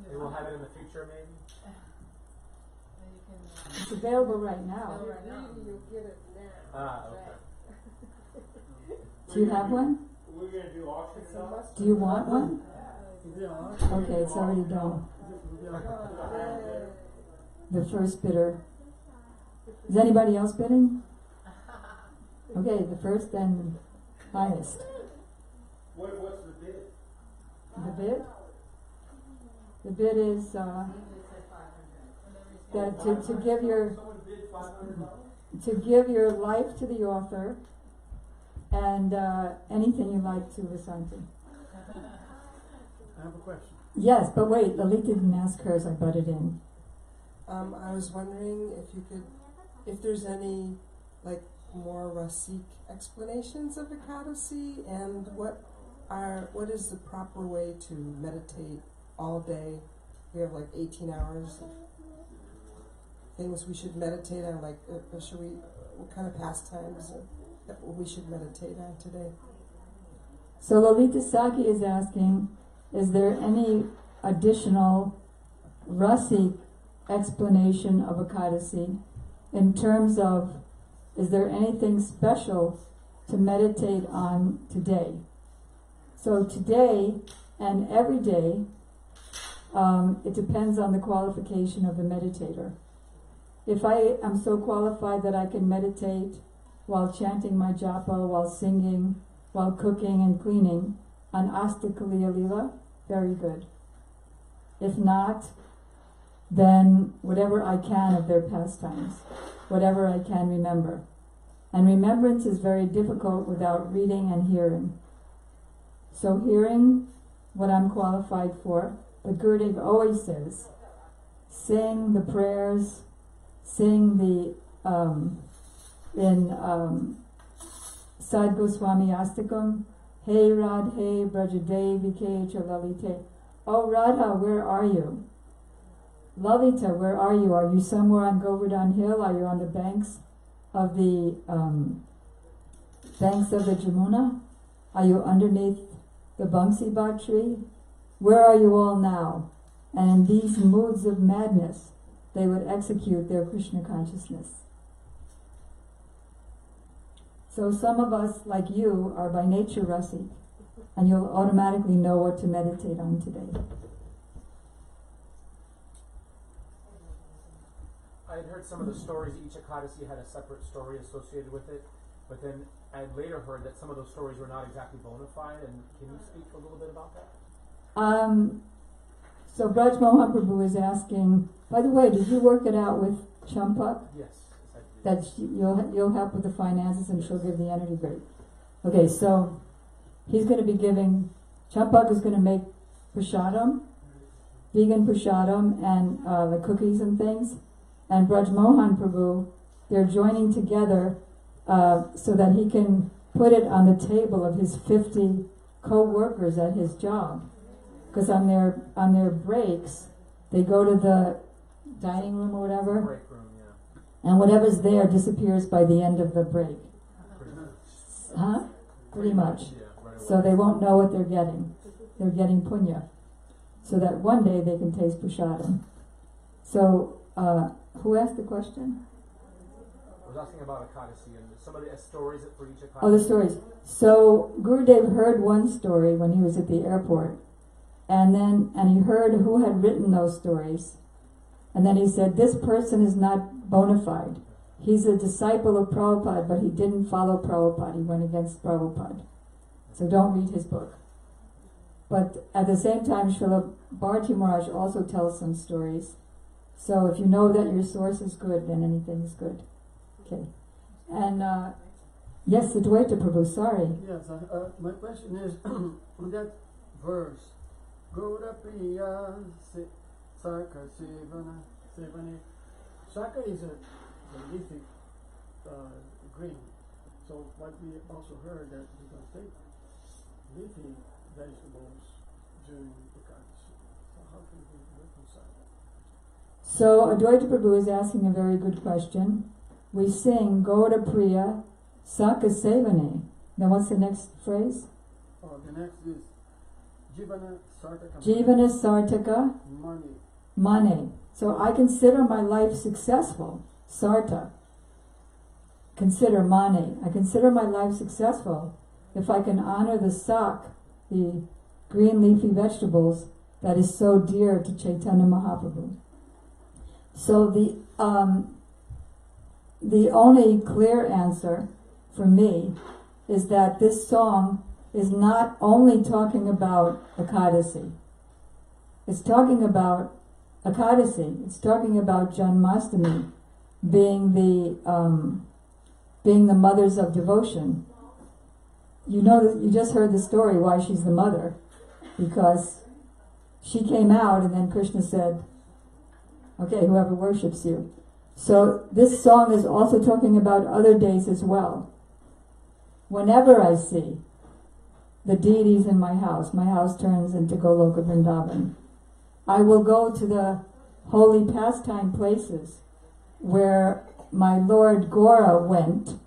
Maybe we'll have it in the future, maybe? It's available right now. You'll get it now. Ah, okay. Do you have one? We're going to do auction it up. Do you want one? Okay, it's already done. The first bidder. Is anybody else bidding? Okay, the first and highest. What's the bid? The bid? The bid is that to give your life to the author and anything you like to Vasanti. I have a question. Yes, but wait, Lalita didn't ask hers. I butted in. I was wondering if there's any more Rasik explanations of Ekadasi, and what is the proper way to meditate all day? We have 18 hours of things we should meditate on, what kind of pastimes that we should meditate on today? So Lalita Saki is asking, is there any additional Rasik explanation of Ekadasi in terms of, is there anything special to meditate on today? So today and every day, it depends on the qualification of the meditator. If I am so qualified that I can meditate while chanting my japa, while singing, while cooking and cleaning on Astakaliya Lila, very good. If not, then whatever I can of their pastimes, whatever I can remember. And remembrance is very difficult without reading and hearing. So hearing what I'm qualified for, but Gurudev always says, sing the prayers, sing the, in Sad Goswami Astakam, Hey Radhe Brajadevike Chalalite. Oh Radha, where are you? Lalita, where are you? Are you somewhere on Govardhan Hill? Are you on the banks of the Jamuna? Are you underneath the Bamsiba tree? Where are you all now? And in these moods of madness, they would execute their Krishna consciousness. So some of us, like you, are by nature Rasik, and you'll automatically know what to meditate on today. I had heard some of the stories, each Ekadasi had a separate story associated with it, but then I had later heard that some of those stories were not exactly bona fide, and can you speak a little bit about that? So Braj Mohan Prabhu is asking, by the way, did you work it out with Champak? Yes. That you'll help with the finances and she'll give the energy, great. Okay, so he's going to be giving, Champak is going to make prasadam, vegan prasadam, and the cookies and things. And Braj Mohan Prabhu, they're joining together so that he can put it on the table of his 50 co-workers at his job. Because on their breaks, they go to the dining room or whatever, Break room, yeah. and whatever's there disappears by the end of the break. Huh? Pretty much. Yeah, right away. So they won't know what they're getting. They're getting punya. So that one day they can taste prasadam. So, who asked the question? I was asking about Ekadasi and some of the stories for each Ekadasi. Oh, the stories. So Gurudev heard one story when he was at the airport, and he heard who had written those stories, and then he said, this person is not bona fide. He's a disciple of Prabhupada, but he didn't follow Prabhupada. He went against Prabhupada. So don't read his book. But at the same time, Srila Bharati Maharaj also tells some stories. So if you know that your source is good, then anything is good. Okay. And yes, Advaita Prabhu, sorry. Yes, my question is, on that verse, Gaura Priya Saka Sevana. Saka is a prolific green. So, but we also heard that we don't take leafy vegetables during the Ekadashi. So how can we reconcile that? So Advaita Prabhu is asking a very good question. We sing Gauda Priya Saka Sevane. Now what's the next phrase? The next is Jivana Sartaka. Jivana Sartaka Money. Mane. So I consider my life successful. Sarta. Consider mane. I consider my life successful if I can honor the sak, the green leafy vegetables that is so dear to Chaitanya Mahaprabhu. So the only clear answer for me is that this song is not only talking about Ekadasi. It's talking about Ekadasi. It's talking about Janmashtami being the mothers of devotion. You know that you just heard the story why she's the mother, because she came out and then Krishna said, okay, whoever worships you. So this song is also talking about other days as well. Whenever I see the deities in my house turns into Goloka Vrindavan. I will go to the holy pastime places where my Lord Gora went,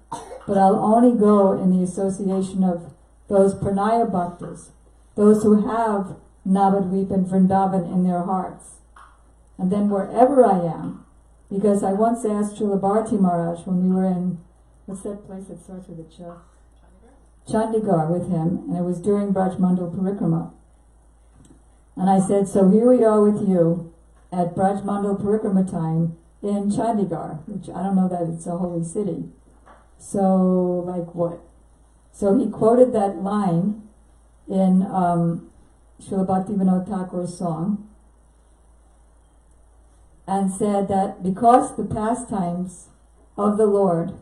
but I'll only go in the association of those Pranaya Bhaktas, those who have Navadvip and Vrindavan in their hearts. And then wherever I am, because I once asked Srila Bharati Maharaj when we were in, what's that place that starts with a Cha? Chandigarh with him, and it was during Brajmandal Parikrama. And I said, so here we are with you at Brajmandal Parikrama time in Chandigarh, which I don't know that it's a holy city. So, like what? So he quoted that line in Srila Bhaktivinoda Thakur's song and said that because the pastimes of the Lord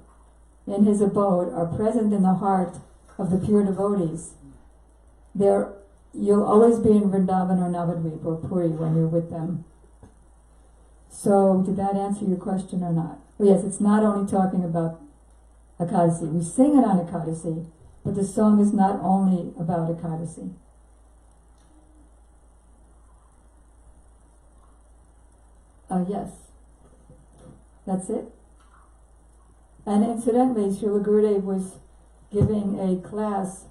in his abode are present in the heart of the pure devotees, you'll always be in Vrindavan or Navadvip or Puri when you're with them. So, did that answer your question or not? Oh, yes, it's not only talking about Ekadasi. We sing it on Ekadasi, but the song is not only about Ekadasi. Yes. That's it. And incidentally, Srila Gurudev was giving a class.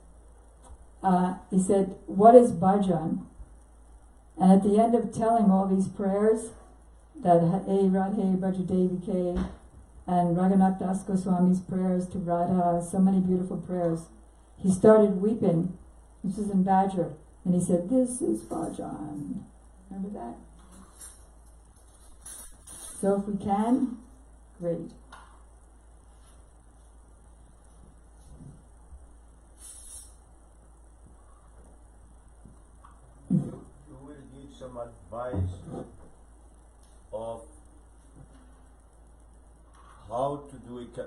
He said, what is bhajan? And at the end of telling all these prayers, that Hey Radhe Bhajadevi and Raghunath Das Goswami's prayers to Radha, so many beautiful prayers, he started weeping. This is in Badger. And he said, this is bhajan. Remember that? So if we can, great. You will give some advice of how to do it,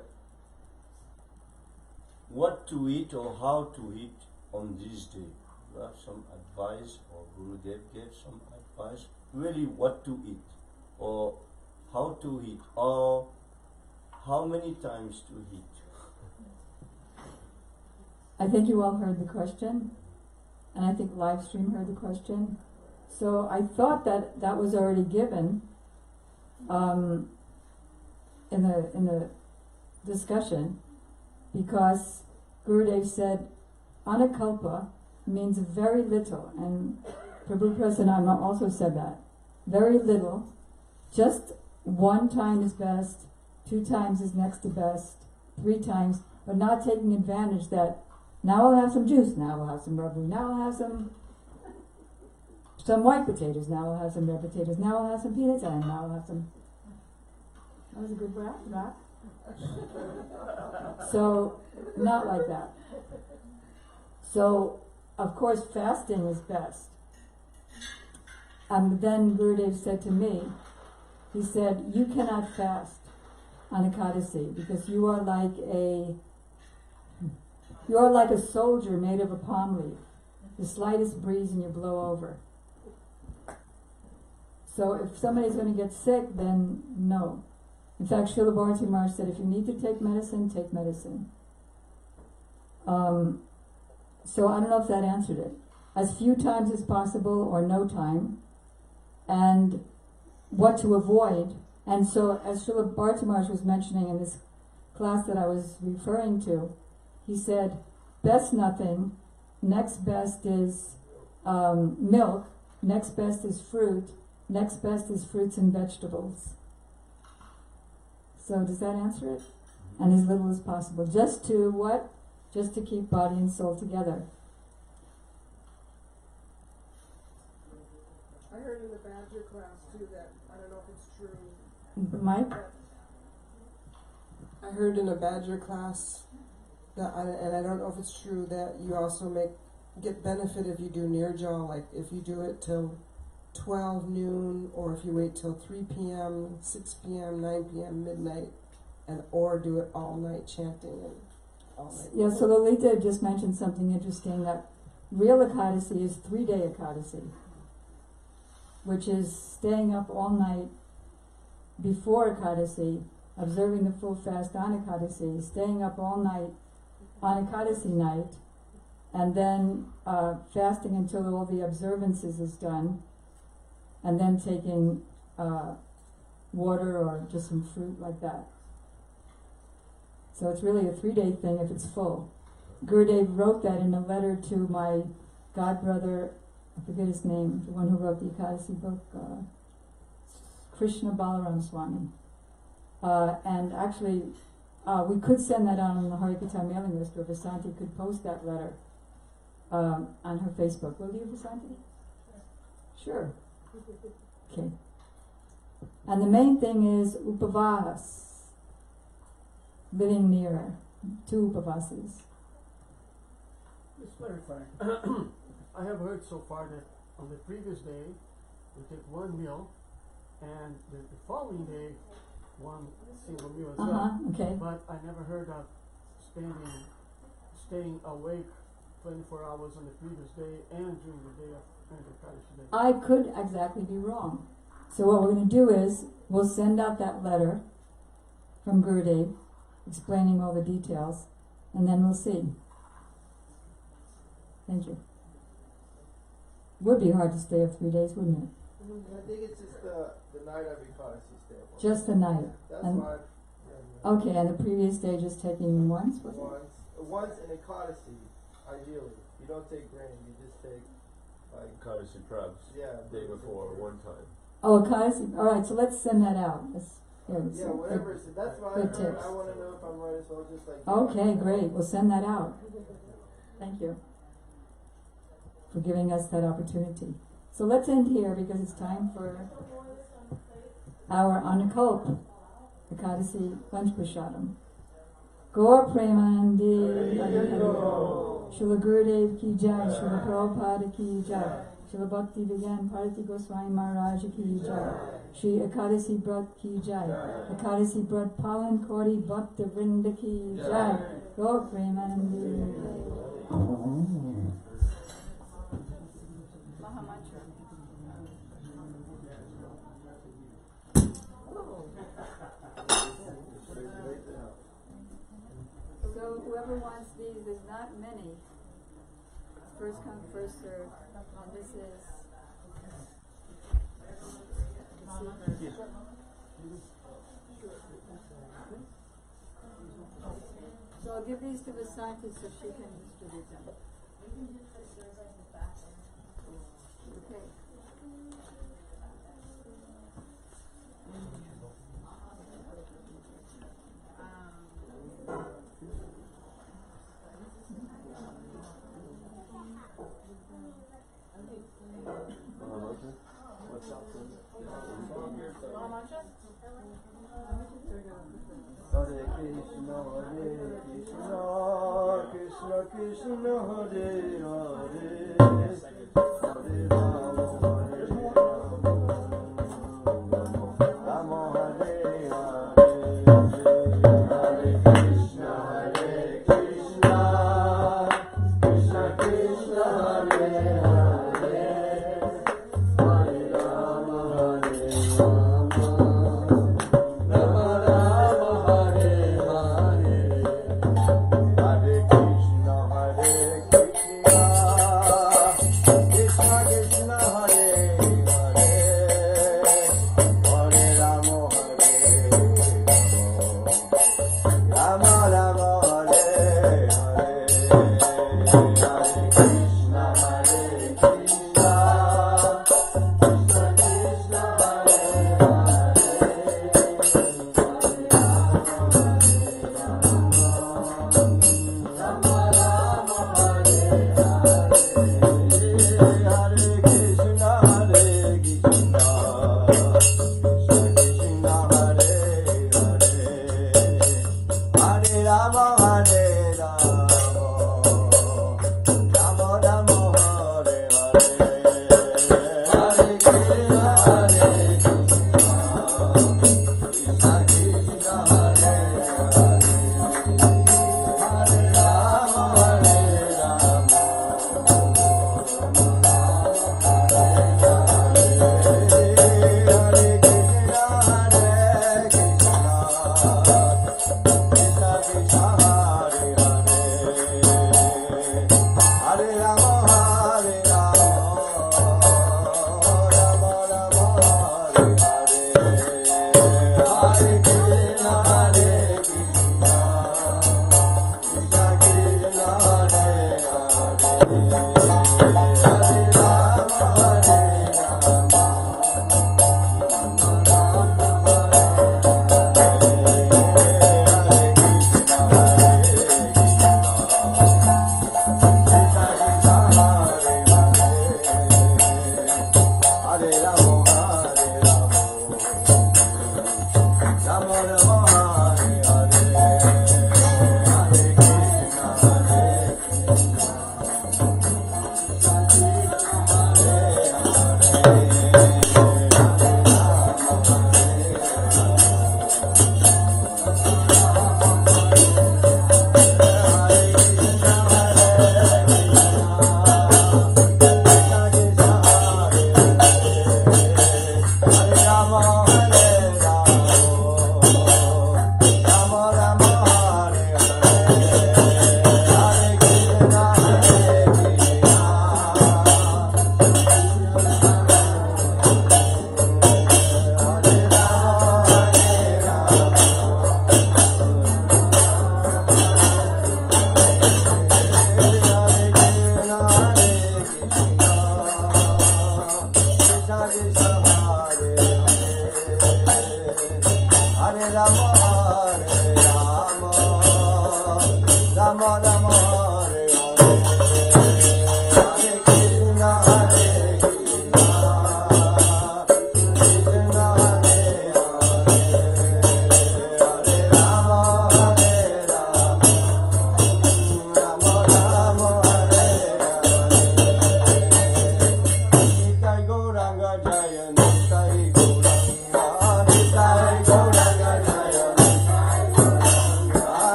what to eat or how to eat on this day. You have some advice, or Gurudev gave some advice, really what to eat, or how to eat, or how many times to eat. I think you all heard the question, and I think Livestream heard the question. So I thought that that was already given in the discussion, because Gurudev said anakalpa means very little, and Prabhu Prasanama also said that. Very little, just 1 time is best, 2 times is next to best, 3 times, but not taking advantage that now I'll have some juice, now I'll have some rubbery, now I'll have some white potatoes, now I'll have some red potatoes, now I'll have some peanuts, and now I'll have some... That was a good rap. So, not like that. So, of course, fasting is best. And then Gurudev said to me, he said, you cannot fast on Ekadasi because you are like a soldier made of a palm leaf. The slightest breeze and you blow over. So if somebody's going to get sick, then no. In fact, Srila Bharati Maharaj said, if you need to take medicine, take medicine. So I don't know if that answered it. As few times as possible or no time, and what to avoid. And so, as Srila Bharati Maharaj was mentioning in this class that I was referring to, he said, best nothing, next best is milk, next best is fruit, next best is fruits and vegetables. So does that answer it? And as little as possible. Just to what? Just to keep body and soul together. I heard in the Badger class too that, I don't know if it's true. Mike? I heard in a Badger class that, and I don't know if it's true, that you also get benefit if you do nirjal, like if you do it till 12 noon, or if you wait till 3 p.m., 6 p.m., 9 p.m., midnight, or do it all night chanting and all night. Yeah, so Lolita just mentioned something interesting, that real Ekadasi is 3-day Ekadasi, which is staying up all night before Ekadasi, observing the full fast on Ekadasi, staying up all night on Ekadasi night, and then fasting until all the observances is done, and then taking water or just some fruit like that. So it's really a 3-day thing if it's full. Gurudev wrote that in a letter to my godbrother, I forget his name, the one who wrote the Ekadasi book, Krishna Balaram Swami. And actually, we could send that out on the Harikatha mailing list, or Vasanti could post that letter on her Facebook. Will you, Vasanti? Sure. Okay. And the main thing is upavas, living near, 2 upavasis. Let's clarify. I have heard so far that on the previous day, we take 1 meal, and the following day, 1 single meal as well. Okay. But I never heard of staying awake 24 hours on the previous day and during the day of the day. I could exactly be wrong. So what we're going to do is, we'll send out that letter from Gurudev, explaining all the details, and then we'll see. Thank you. Would be hard to stay up 3 days, wouldn't it? I think it's just the night of Ekadasi stay up. Just the night. That's and why. Okay, and the previous day just taking once, was it? Once in Ekadasi, ideally. You don't take grain, you just take like Ekadasi crabs. Yeah. Day before, one time. Oh, Ekadasi. All right, so let's send that out. Yeah, whatever. So that's why good tips. I want to know if I'm right as well. Just like. Okay, great. We'll send that out. Thank you for giving us that opportunity. So let's end here because it's time for our Anakalp Ekadasi Lunch Prashadam. Gaur Premanandi Srila Gurudev Ki Jai, Srila Prabhupada Ki Jai, Srila Bhakti Vigyan Bharati Goswami Maharaj Ki Jai, Shri Ekadasi Brat Ki Jai, Ekadasi Brat Palan Kori Bhakta Vrinda Ki Jai, Gaur Premanandi. So whoever wants these, there's not many. First come, first served. And this is. So I'll give these to Vasanti so she can distribute them. Okay. Hare Krishna, Krishna Krishna, Hare Hare, Hare Rama, Hare Rama, Hare Hare, Hare Krishna, Krishna Krishna, Hare Hare, Hare Rama, Hare Rama, Rama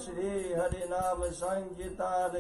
Shri Harinam Sankirtan